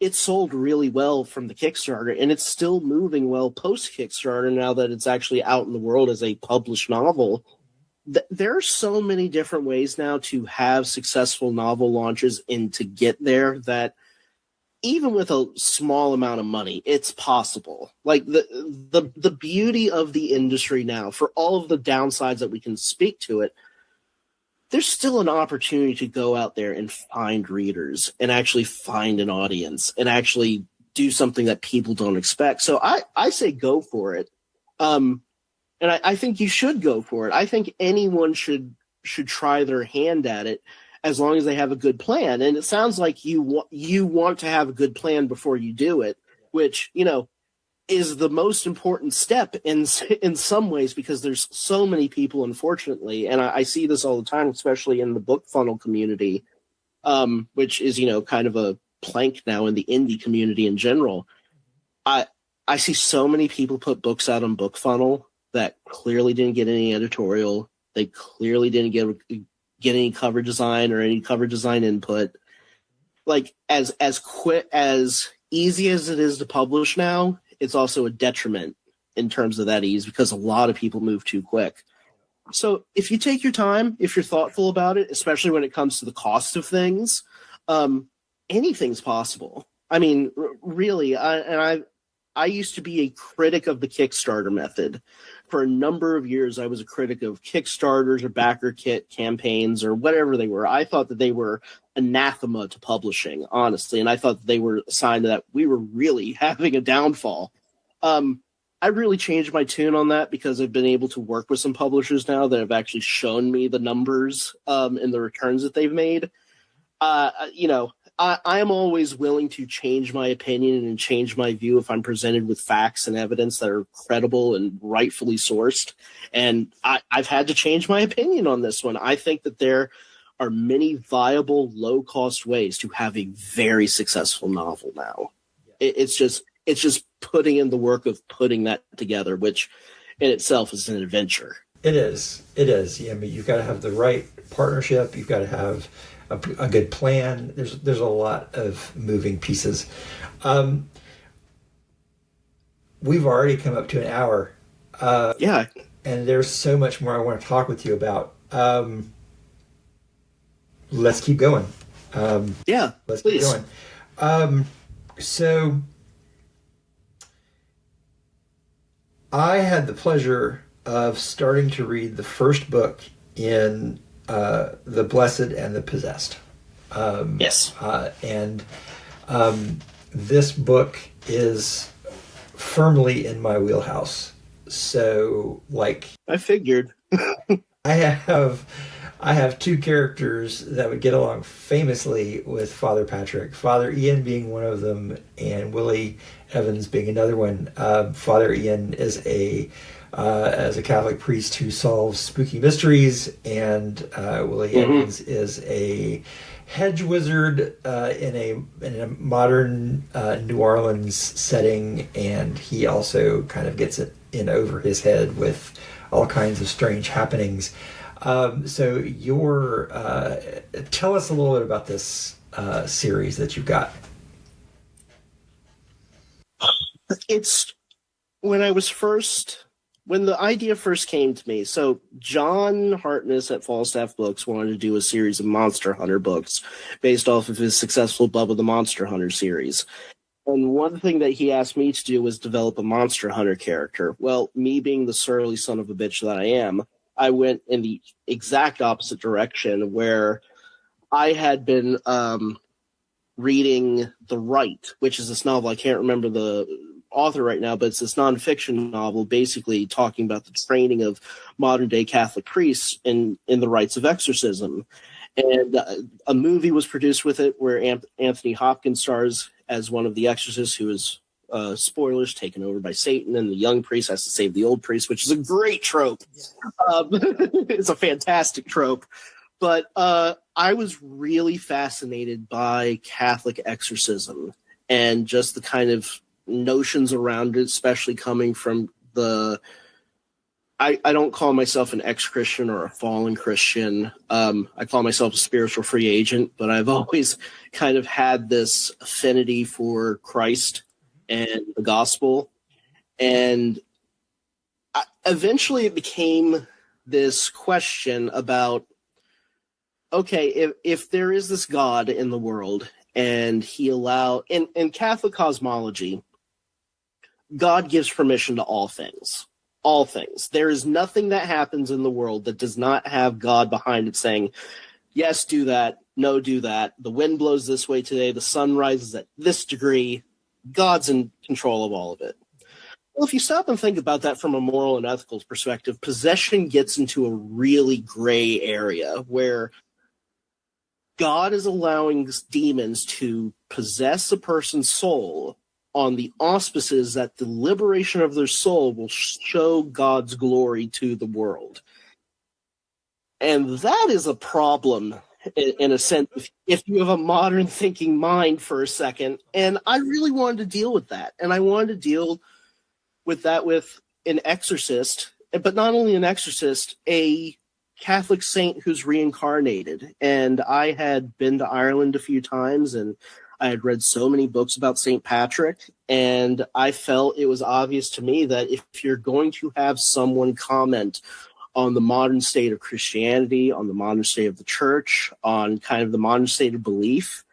it sold really well from the Kickstarter, and it's still moving well post-Kickstarter now that it's actually out in the world as a published novel. There are so many different ways now to have successful novel launches and to get there that even with a small amount of money, it's possible. Like the beauty of the industry now, for all of the downsides that we can speak to it, there's still an opportunity to go out there and find readers and actually find an audience and actually do something that people don't expect. So I say go for it. And I think you should go for it. I think anyone should try their hand at it as long as they have a good plan. And it sounds like you want to have a good plan before you do it, which, is the most important step in some ways, because there's so many people, unfortunately, and I see this all the time, especially in the book funnel community, which is, kind of a plank now in the indie community in general. I see so many people put books out on book funnel that clearly didn't get any editorial. They clearly didn't get any cover design or any cover design input. Like as easy as it is to publish now, it's also a detriment in terms of that ease because a lot of people move too quick. So if you take your time, if you're thoughtful about it, especially when it comes to the cost of things, anything's possible. I mean, really, I used to be a critic of the Kickstarter method. For a number of years, I was a critic of Kickstarters or backer kit campaigns or whatever they were. I thought that they were anathema to publishing, honestly, and I thought that they were a sign that we were really having a downfall. I really changed my tune on that because I've been able to work with some publishers now that have actually shown me the numbers and the returns that they've made. I am always willing to change my opinion and change my view if I'm presented with facts and evidence that are credible and rightfully sourced. And I've had to change my opinion on this one. I think that there are many viable, low-cost ways to have a very successful novel now. It's just putting in the work of putting that together, which in itself is an adventure. It is. Yeah, I mean, you've got to have the right partnership. You've got to have a good plan. There's a lot of moving pieces. We've already come up to an hour. Yeah. And there's so much more I want to talk with you about. Let's keep going. Let's keep going. So I had the pleasure of starting to read the first book in The Blessed and the Possessed. Yes. And this book is firmly in my wheelhouse. So, like, I figured. I have two characters that would get along famously with Father Patrick. Father Ian being one of them, and Willie Evans being another one. Father Ian is as a Catholic priest who solves spooky mysteries, and Willie Evans is a hedge wizard in a modern New Orleans setting, and he also kind of gets it in over his head with all kinds of strange happenings. So tell us a little bit about this series that you've got. It's when the idea first came to me. So John Hartness at Falstaff Books wanted to do a series of Monster Hunter books based off of his successful Bubba the Monster Hunter series. And one thing that he asked me to do was develop a Monster Hunter character. Well, me being the surly son of a bitch that I am, I went in the exact opposite direction, where I had been reading The Rite, which is this novel. I can't remember the author right now, but it's this nonfiction novel basically talking about the training of modern-day Catholic priests in the rites of exorcism. And a movie was produced with it where Anthony Hopkins stars as one of the exorcists who is, spoilers, taken over by Satan, and the young priest has to save the old priest, which is a great trope. It's a fantastic trope. But I was really fascinated by Catholic exorcism and just the kind of notions around it, especially coming from the... I don't call myself an ex-Christian or a fallen Christian. I call myself a spiritual free agent, but I've always kind of had this affinity for Christ and the gospel. And eventually it became this question about, okay, if there is this God in the world and he in Catholic cosmology, God gives permission to all things. All things. There is nothing that happens in the world that does not have God behind it saying, yes, do that. No, do that. The wind blows this way today. The sun rises at this degree. God's in control of all of it. Well, if you stop and think about that from a moral and ethical perspective, possession gets into a really gray area where God is allowing demons to possess a person's soul on the auspices that the liberation of their soul will show God's glory to the world. And that is a problem, in a sense, if you have a modern thinking mind for a second. And I really wanted to deal with that. And I wanted to deal with that with an exorcist, but not only an exorcist, a Catholic saint who's reincarnated. And I had been to Ireland a few times, and I had read so many books about St. Patrick, and I felt it was obvious to me that if you're going to have someone comment on the modern state of Christianity, on the modern state of the church, on kind of the modern state of belief,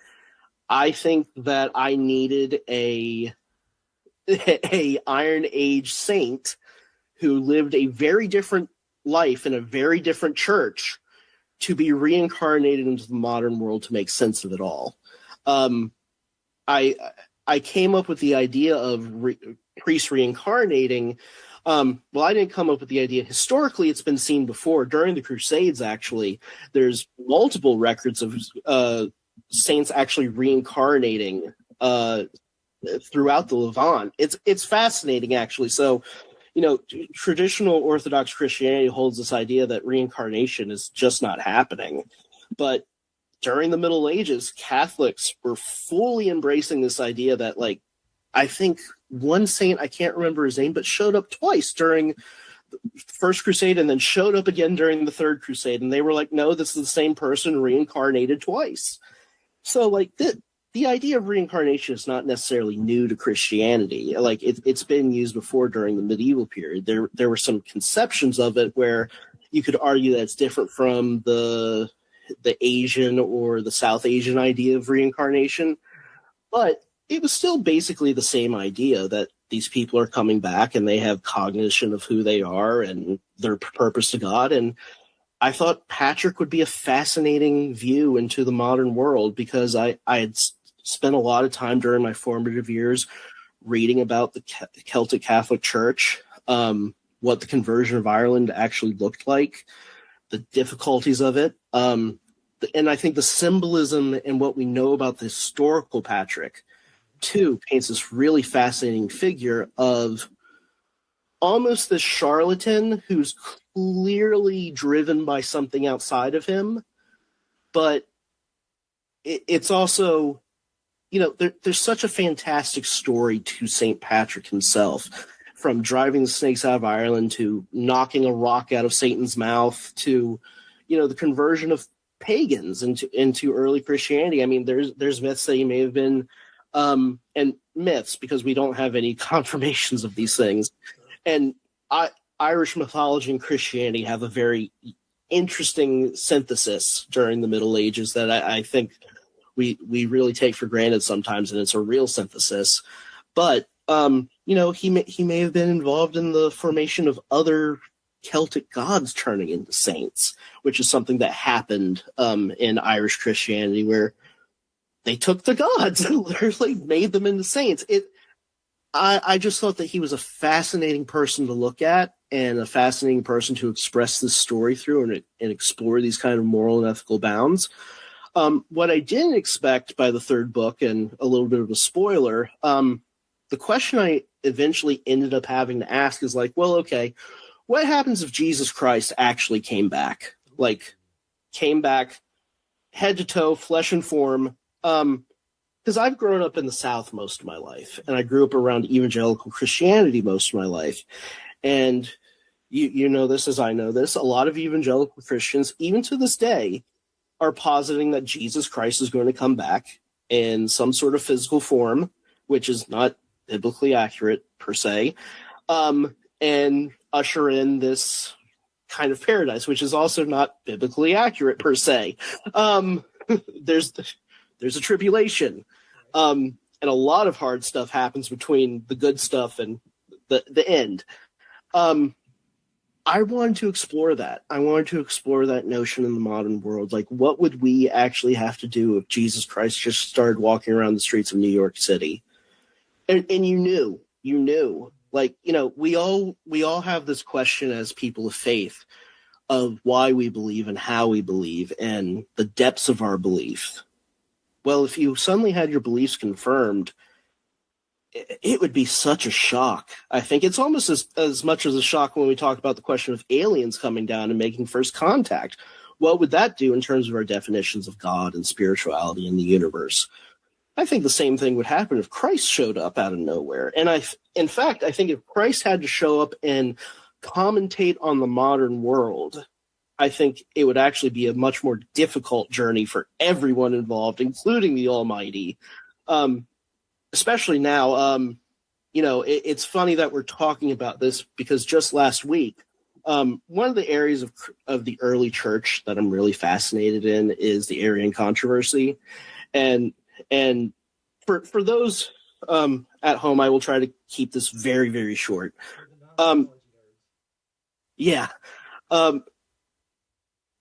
I think that I needed a Iron Age saint who lived a very different life in a very different church to be reincarnated into the modern world to make sense of it all. I came up with the idea of priests reincarnating. Well, I didn't come up with the idea. Historically, it's been seen before. During the Crusades, actually, there's multiple records of saints actually reincarnating throughout the Levant. It's fascinating, actually. So, traditional Orthodox Christianity holds this idea that reincarnation is just not happening. But during the Middle Ages, Catholics were fully embracing this idea that, I think one saint, I can't remember his name, but showed up twice during the First Crusade and then showed up again during the Third Crusade. And they were like, no, this is the same person reincarnated twice. So, the idea of reincarnation is not necessarily new to Christianity. It's been used before during the medieval period. There were some conceptions of it where you could argue that it's different from the Asian or the South Asian idea of reincarnation, but it was still basically the same idea that these people are coming back and they have cognition of who they are and their purpose to God. And I thought Patrick would be a fascinating view into the modern world because I had spent a lot of time during my formative years reading about the Celtic Catholic Church, what the conversion of Ireland actually looked like, the difficulties of it. And I think the symbolism and what we know about the historical Patrick, too, paints this really fascinating figure of almost this charlatan who's clearly driven by something outside of him. But it's also, there's such a fantastic story to St. Patrick himself, from driving the snakes out of Ireland to knocking a rock out of Satan's mouth to, the conversion of pagans into early Christianity. I mean, there's myths that he may have been, and myths because we don't have any confirmations of these things. And Irish mythology and Christianity have a very interesting synthesis during the Middle Ages that I think we really take for granted sometimes, and it's a real synthesis. But he may have been involved in the formation of other Celtic gods turning into saints, which is something that happened in Irish Christianity, where they took the gods and literally made them into saints. I just thought that he was a fascinating person to look at and a fascinating person to express this story through and explore these kind of moral and ethical bounds. What I didn't expect by the third book, and a little bit of a spoiler, the question I eventually ended up having to ask is like, well, okay, what happens if Jesus Christ actually came back? Like, came back head to toe, flesh and form. Because I've grown up in the South most of my life, and I grew up around evangelical Christianity most of my life. And you know this as I know this, a lot of evangelical Christians, even to this day, are positing that Jesus Christ is going to come back in some sort of physical form, which is not biblically accurate per se, and usher in this kind of paradise, which is also not biblically accurate per se. There's a tribulation, and a lot of hard stuff happens between the good stuff and the end. I wanted to explore that. I wanted to explore that notion in the modern world. Like, what would we actually have to do if Jesus Christ just started walking around the streets of New York City? And you knew, like, you know, we all have this question as people of faith of why we believe and how we believe and the depths of our belief. Well, if you suddenly had your beliefs confirmed, it would be such a shock. I think it's almost as much as a shock when we talk about the question of aliens coming down and making first contact. What would that do in terms of our definitions of God and spirituality in the universe? I think the same thing would happen if Christ showed up out of nowhere. And in fact, I think if Christ had to show up and commentate on the modern world, I think it would actually be a much more difficult journey for everyone involved, including the Almighty. Especially now, you know, it's funny that we're talking about this because just last week, one of the areas of the early church that I'm really fascinated in is the Arian controversy. And for those at home, I will try to keep this very, very short.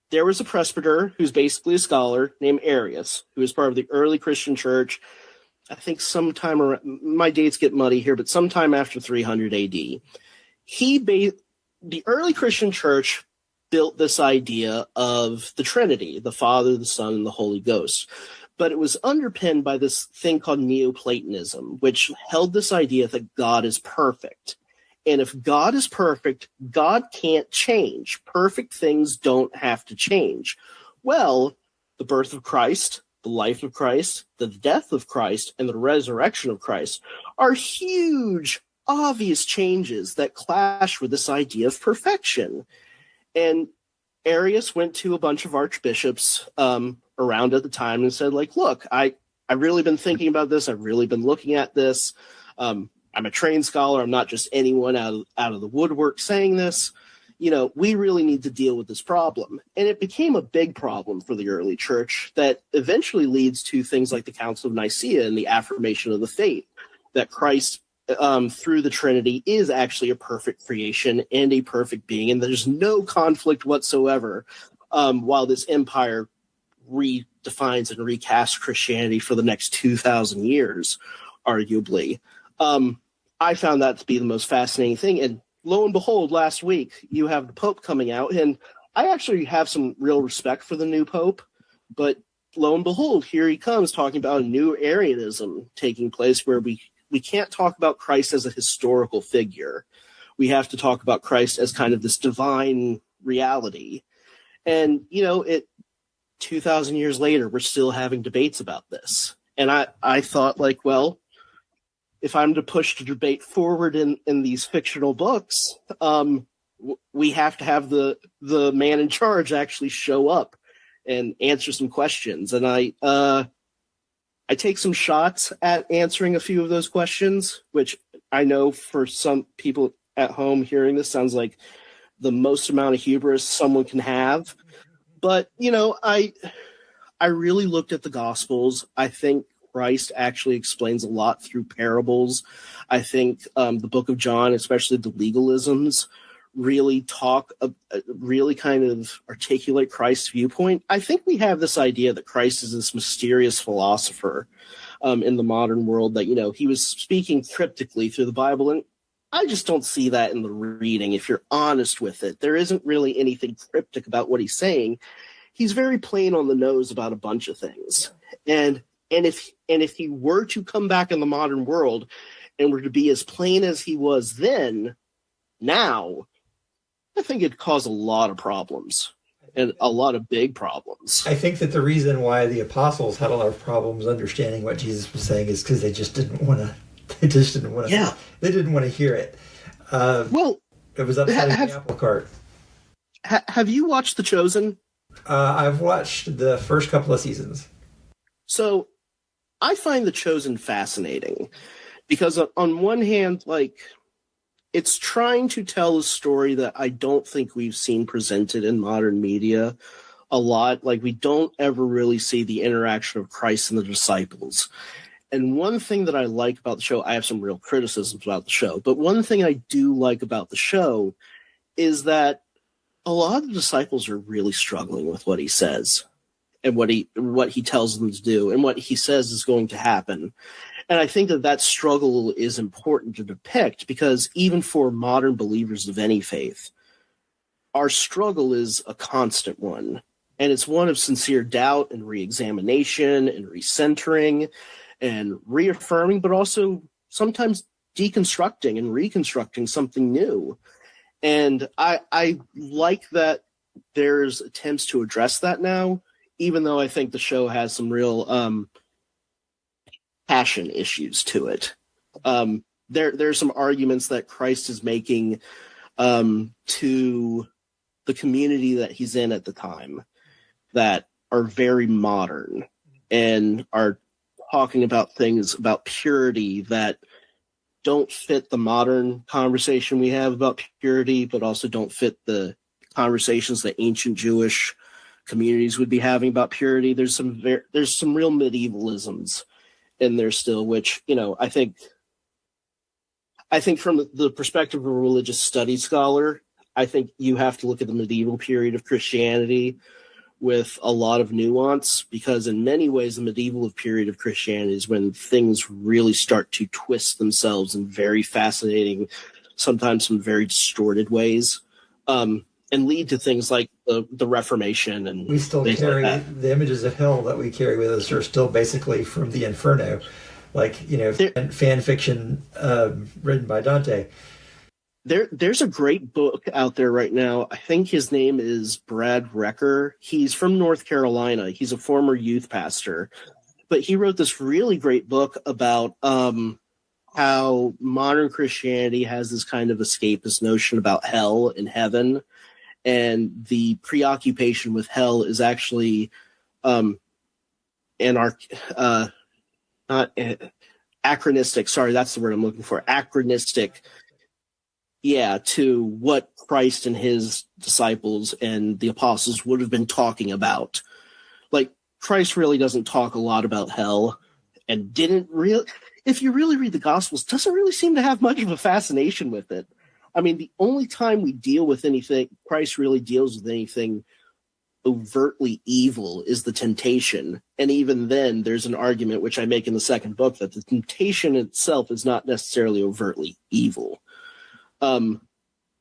There was a presbyter who's basically a scholar named Arius, who was part of the early Christian church. I think sometime around, my dates get muddy here, but sometime after 300 AD. The early Christian church built this idea of the Trinity, the Father, the Son, and the Holy Ghost. But it was underpinned by this thing called Neoplatonism, which held this idea that God is perfect. And if God is perfect, God can't change. Perfect things don't have to change. Well, the birth of Christ, the life of Christ, the death of Christ, and the resurrection of Christ are huge, obvious changes that clash with this idea of perfection. And Arius went to a bunch of archbishops around at the time and said, like, look, I've really been thinking about this. I've really been looking at this. I'm a trained scholar. I'm not just anyone out of the woodwork saying this. You know, we really need to deal with this problem. And it became a big problem for the early church that eventually leads to things like the Council of Nicaea and the affirmation of the faith, that Christ, through the Trinity, is actually a perfect creation and a perfect being. And there's no conflict whatsoever while this empire redefines and recasts Christianity for the next 2,000 years, arguably. I found that to be the most fascinating thing. And lo and behold, last week, you have the Pope coming out, and I actually have some real respect for the new Pope, but lo and behold, here he comes talking about a new Arianism taking place where we can't talk about Christ as a historical figure. We have to talk about Christ as kind of this divine reality. And, you know, 2,000 years later, we're still having debates about this. And I thought, like, well, if I'm to push the debate forward in these fictional books, we have to have the man in charge actually show up and answer some questions. And I take some shots at answering a few of those questions, which I know for some people at home hearing this sounds like the most amount of hubris someone can have. But, you know, I really looked at the Gospels. I think Christ actually explains a lot through parables. I think the book of John, especially the legalisms, really really kind of articulate Christ's viewpoint. I think we have this idea that Christ is this mysterious philosopher in the modern world, that, you know, he was speaking cryptically through the Bible. And I just don't see that in the reading, if you're honest with it. There isn't really anything cryptic about what he's saying. he's very plain on the nose about a bunch of things. And if he were to come back in the modern world and were to be as plain as he was then, now, I think it'd cause a lot of problems. And a lot of big problems. I think that the reason why the apostles had a lot of problems understanding what Jesus was saying is because they just didn't want to. They just didn't want to. Yeah. They didn't want to hear it. Well, it was upsetting the apple cart. Have you watched The Chosen? I've watched the first couple of seasons. So, I find The Chosen fascinating because on one hand, like, it's trying to tell a story that I don't think we've seen presented in modern media a lot. Like, we don't ever really see the interaction of Christ and the disciples. And one thing that I like about the show, I have some real criticisms about the show, but one thing I do like about the show is that a lot of the disciples are really struggling with what he says and what he tells them to do and what he says is going to happen. And I think that struggle is important to depict because even for modern believers of any faith, our struggle is a constant one. And it's one of sincere doubt and re-examination and recentering and reaffirming, but also sometimes deconstructing and reconstructing something new. And I like that there's attempts to address that now, even though I think the show has some real passion issues to it. There's some arguments that Christ is making to the community that he's in at the time that are very modern and are talking about things about purity that don't fit the modern conversation we have about purity, but also don't fit the conversations that ancient Jewish communities would be having about purity. There's some real medievalisms in there still, which, you know, I think from the perspective of a religious studies scholar, I think you have to look at the medieval period of Christianity with a lot of nuance, because in many ways the medieval period of Christianity is when things really start to twist themselves in very fascinating, sometimes some very distorted ways, and lead to things like the Reformation. And we still carry the images of hell that we carry with us are still basically from the Inferno, like, you know, fan fiction written by Dante. There's a great book out there right now. I think his name is Brad Recker. He's from North Carolina. He's a former youth pastor, but he wrote this really great book about how modern Christianity has this kind of escapist notion about hell and heaven, and the preoccupation with hell is actually anachronistic. Sorry, that's the word I'm looking for. Anachronistic. Yeah, to what Christ and his disciples and the apostles would have been talking about. Like, Christ really doesn't talk a lot about hell, and if you really read the Gospels, doesn't really seem to have much of a fascination with it. I mean, the only time we deal with anything, Christ really deals with anything overtly evil, is the temptation. And even then, there's an argument, which I make in the second book, that the temptation itself is not necessarily overtly evil.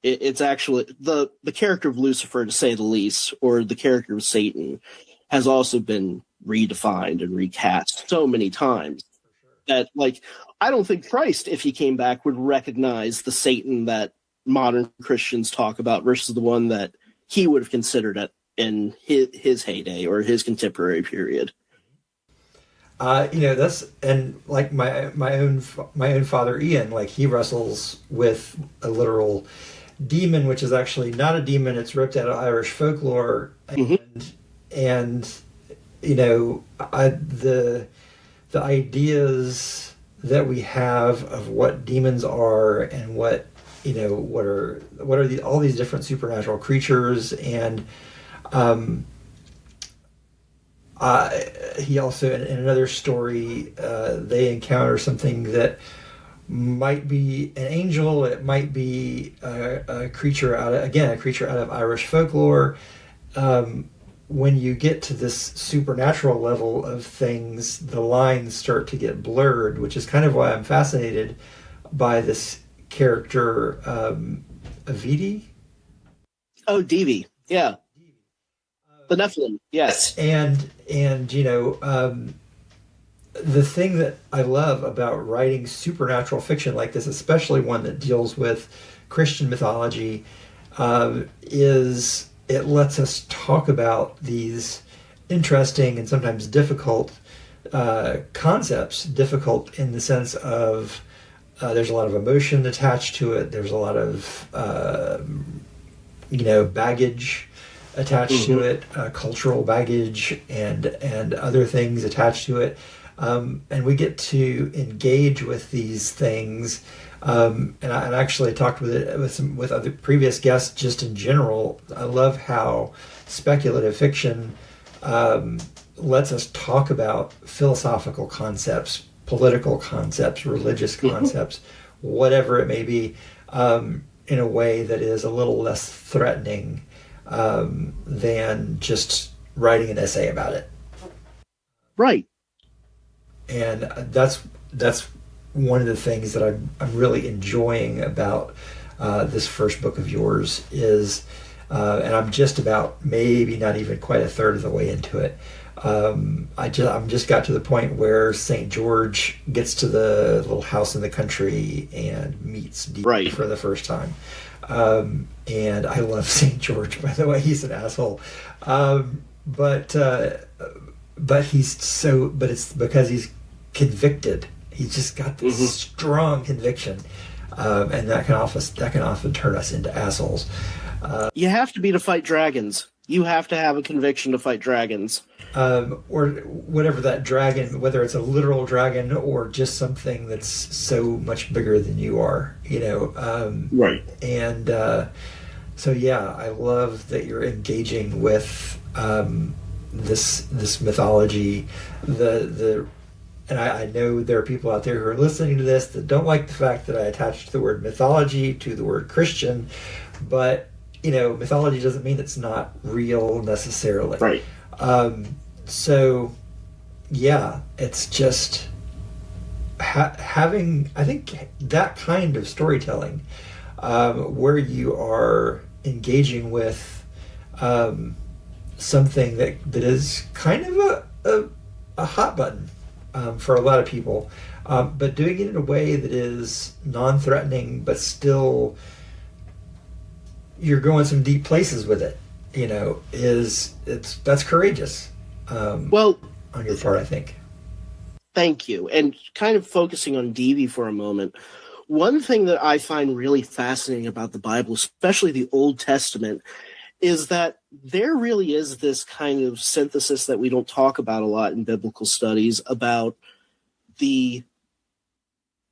It's actually the character of Lucifer, to say the least, or the character of Satan, has also been redefined and recast so many times that, like, I don't think Christ, if he came back, would recognize the Satan that modern Christians talk about versus the one that he would have considered in his heyday or his contemporary period. That's, and like my own father Ian, like, he wrestles with a literal demon, which is actually not a demon. It's ripped out of Irish folklore, and you know, the ideas that we have of what demons are and what are all these different supernatural creatures, and he also, in another story, they encounter something that might be an angel. It might be a creature out of Irish folklore. When you get to this supernatural level of things, the lines start to get blurred, which is kind of why I'm fascinated by this character, Avidi. Oh, Devi, yeah. The Nephilim, yes. And the thing that I love about writing supernatural fiction like this, especially one that deals with Christian mythology, is it lets us talk about these interesting and sometimes difficult concepts. Difficult in the sense of there's a lot of emotion attached to it. There's a lot of baggage attached to it, cultural baggage and other things attached to it. And we get to engage with these things. And I actually talked with other previous guests just in general. I love how speculative fiction lets us talk about philosophical concepts, political concepts, religious concepts, whatever it may be, in a way that is a little less threatening than just writing an essay about it. Right. And that's one of the things that I'm really enjoying about this first book of yours is, and I'm just about maybe not even quite a third of the way into it. I'm just got to the point where St. George gets to the little house in the country and meets Dee for the first time. And I love St. George, by the way. He's an asshole. But it's because he's convicted. He's just got this strong conviction. And that can often turn us into assholes. You have to be to fight dragons. You have to have a conviction to fight dragons. Or whatever that dragon, whether it's a literal dragon or just something that's so much bigger than you are, right. And so, yeah, I love that you're engaging with this mythology. And I know there are people out there who are listening to this that don't like the fact that I attached the word mythology to the word Christian, but mythology doesn't mean it's not real necessarily. Right. So, yeah, it's just having, I think, that kind of storytelling where you are engaging with something that is kind of a hot button for a lot of people, but doing it in a way that is non-threatening, but still you're going some deep places with it. That's courageous. On your part, I think. Thank you. And kind of focusing on Devi for a moment, one thing that I find really fascinating about the Bible, especially the Old Testament, is that there really is this kind of synthesis that we don't talk about a lot in biblical studies about the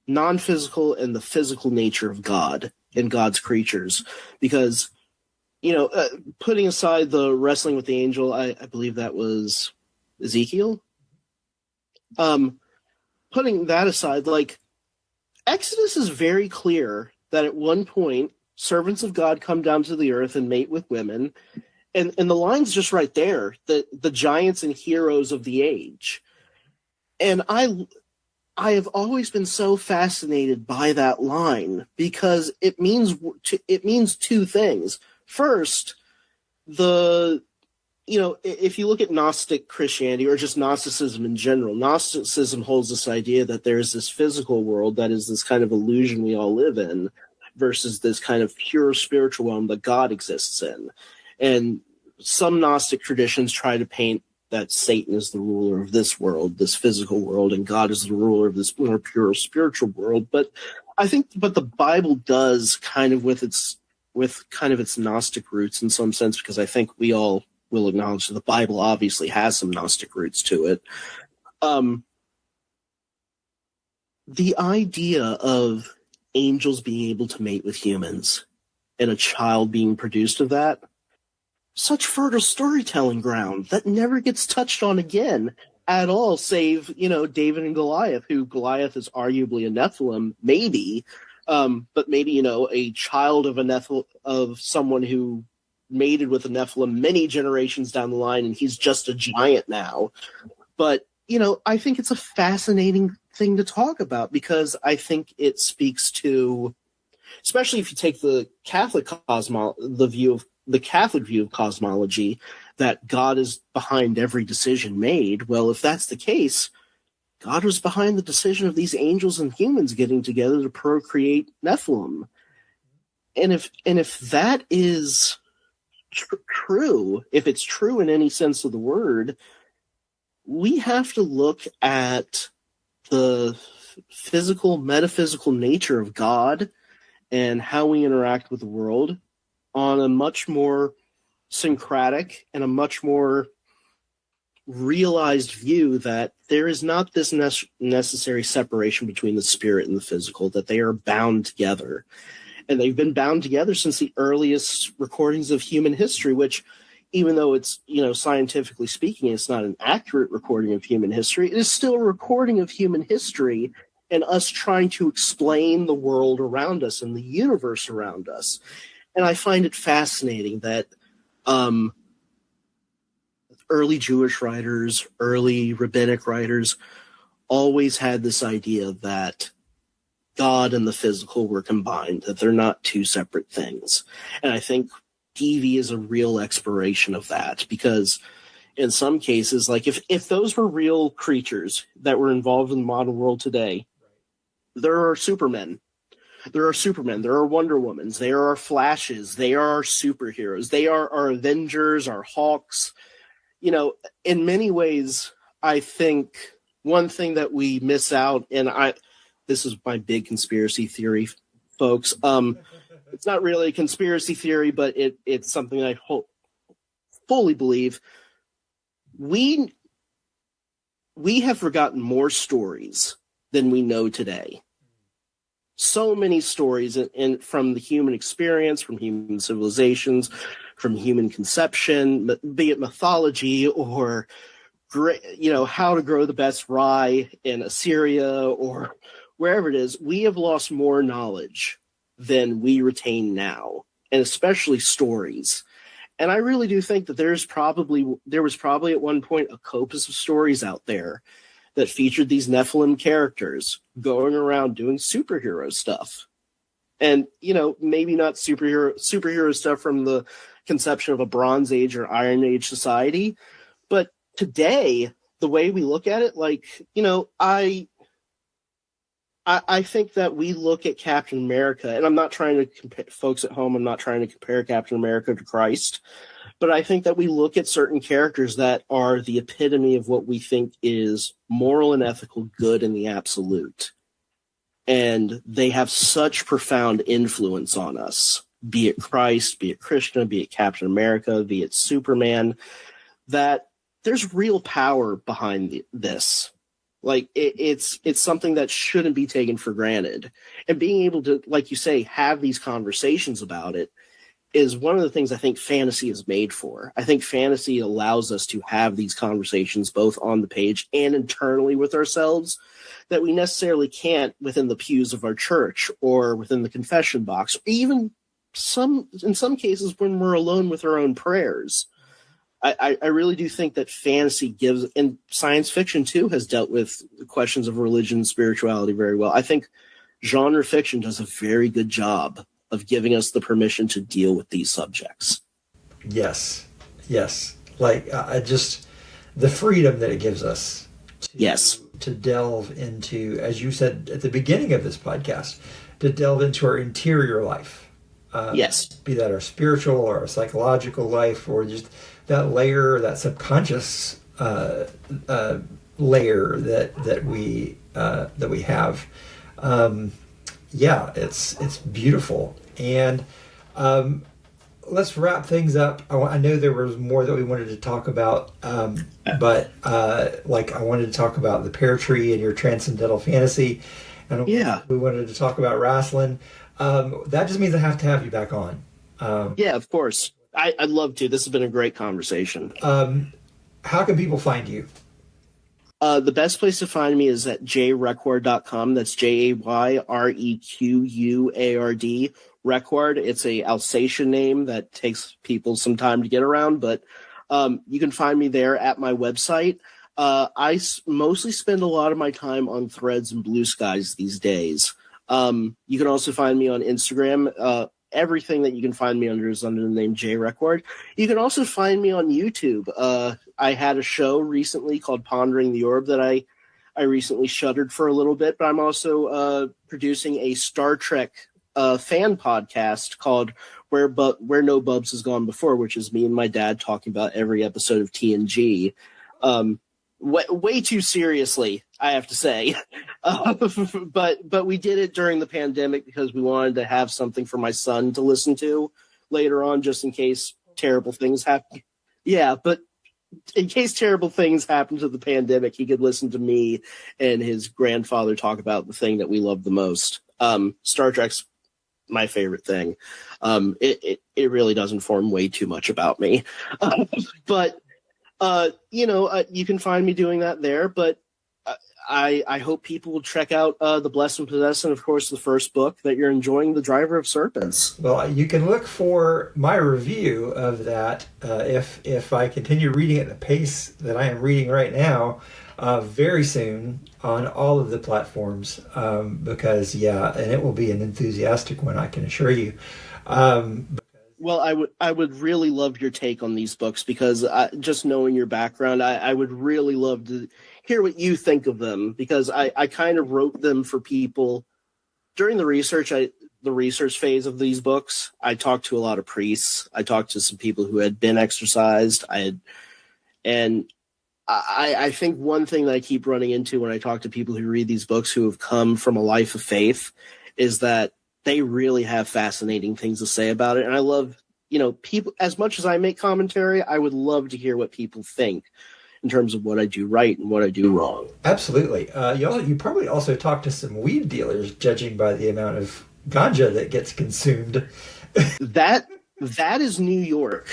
non-physical and the physical nature of God and God's creatures. Because, putting aside the wrestling with the angel, I believe that was Ezekiel. Putting that aside, Exodus is very clear that at one point, servants of God come down to the earth and mate with women. And the line's just right there, the giants and heroes of the age. And I have always been so fascinated by that line because it means two things. First, if you look at Gnostic Christianity or just Gnosticism in general, Gnosticism holds this idea that there's this physical world that is this kind of illusion we all live in versus this kind of pure spiritual realm that God exists in. And some Gnostic traditions try to paint that Satan is the ruler of this world, this physical world, and God is the ruler of this more pure spiritual world. But I think the Bible does kind of with its Gnostic roots in some sense, because I think we all will acknowledge that the Bible obviously has some Gnostic roots to it. The idea of angels being able to mate with humans and a child being produced of that, such fertile storytelling ground that never gets touched on again at all, save, David and Goliath, who Goliath is arguably a Nephilim, maybe, but maybe, a child of someone who mated with a Nephilim many generations down the line, and he's just a giant now. But, I think it's a fascinating thing to talk about because I think it speaks to especially if you take the Catholic the Catholic view of cosmology, that God is behind every decision made. Well, if that's the case, God was behind the decision of these angels and humans getting together to procreate Nephilim. And if that is true, if it's true in any sense of the word, we have to look at the physical, metaphysical nature of God and how we interact with the world on a much more syncretic and a much more realized view that there is not this necessary separation between the spirit and the physical, that they are bound together. And they've been bound together since the earliest recordings of human history, which, even though it's, scientifically speaking, it's not an accurate recording of human history, it is still a recording of human history and us trying to explain the world around us and the universe around us. And I find it fascinating that early Jewish writers, early rabbinic writers always had this idea that God and the physical were combined, that they're not two separate things. And I think DV is a real exploration of that, because in some cases, like if those were real creatures that were involved in the modern world today, there are Supermen. There are Supermen. There are Wonder Womans. There are Flashes. They are our superheroes. They are our Avengers, our Hawks. In many ways, I think one thing that we miss out, and this is my big conspiracy theory, folks. It's not really a conspiracy theory, but it's something I fully believe. We have forgotten more stories than we know today. So many stories from the human experience, from human civilizations, from human conception, be it mythology or, how to grow the best rye in Assyria or wherever it is. We have lost more knowledge than we retain now, and especially stories. And I really do think that there was probably at one point a corpus of stories out there that featured these Nephilim characters going around doing superhero stuff. And, maybe not superhero stuff from the conception of a Bronze Age or Iron Age society. But today, the way we look at it, I think that we look at Captain America, and I'm not trying to compare, folks at home, I'm not trying to compare Captain America to Christ, but I think that we look at certain characters that are the epitome of what we think is moral and ethical good in the absolute. And they have such profound influence on us, be it Christ, be it Krishna, be it Captain America, be it Superman, that there's real power behind this. Like, it's something that shouldn't be taken for granted. And being able to, like you say, have these conversations about it is one of the things I think fantasy is made for. I think fantasy allows us to have these conversations both on the page and internally with ourselves that we necessarily can't within the pews of our church or within the confession box, or even in some cases when we're alone with our own prayers. I really do think that fantasy gives, and science fiction too has dealt with the questions of religion and spirituality very well. I think genre fiction does a very good job of giving us the permission to deal with these subjects. Yes. Like, the freedom that it gives us to delve into, as you said at the beginning of this podcast, to delve into our interior life. Be that our spiritual or our psychological life, or just that layer, that subconscious layer that we have. It's beautiful. And let's wrap things up. I know there was more that we wanted to talk about, but I wanted to talk about the pear tree and your transcendental fantasy, and we wanted to talk about wrestling. That just means I have to have you back on. Of course. I'd love to. This has been a great conversation. How can people find you? The best place to find me is at jayrequard.com. That's JAYREQUARD. Requard. It's a Alsatian name that takes people some time to get around, but you can find me there at my website. I mostly spend a lot of my time on Threads and Blue Skies these days. You can also find me on Instagram. Everything that you can find me under is under the name Jay Requard. You can also find me on YouTube. I had a show recently called Pondering the Orb that I recently shuttered for a little bit, but I'm also producing a Star Trek fan podcast called Where No Bubs Has Gone Before, which is me and my dad talking about every episode of TNG. Way too seriously, I have to say. But we did it during the pandemic because we wanted to have something for my son to listen to later on, just in case terrible things happen. Yeah, but in case terrible things happen to the pandemic, he could listen to me and his grandfather talk about the thing that we love the most. Star Trek's my favorite thing. It really does inform way too much about me. But you can find me doing that there, but I hope people will check out The Blessed and Possessed, and of course the first book that you're enjoying, The Driver of Serpents. Well, you can look for my review of that if I continue reading at the pace that I am reading right now, very soon on all of the platforms, because, and it will be an enthusiastic one, I can assure you. Well, I would really love your take on these books, because just knowing your background, I would really love to hear what you think of them, because I kind of wrote them for people during the research phase of these books. I talked to a lot of priests. I talked to some people who had been exorcised. I think one thing that I keep running into when I talk to people who read these books who have come from a life of faith is that they really have fascinating things to say about it. And I love, people, as much as I make commentary, I would love to hear what people think in terms of what I do right and what I do wrong. Absolutely. You probably also talk to some weed dealers, judging by the amount of ganja that gets consumed. That is New York.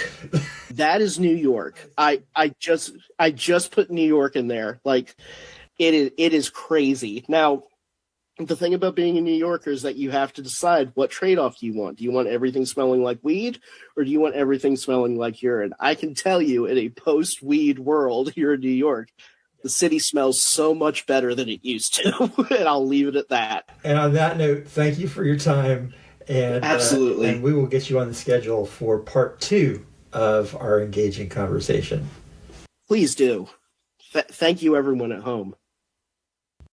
That is New York. I just put New York in there. Like, it is crazy. Now, the thing about being a New Yorker is that you have to decide what trade-off do you want. Do you want everything smelling like weed, or do you want everything smelling like urine? I can tell you, in a post-weed world here in New York, the city smells so much better than it used to, and I'll leave it at that. And on that note, thank you for your time. And, absolutely. And we will get you on the schedule for part 2 of our engaging conversation. Please do. Thank you, everyone at home.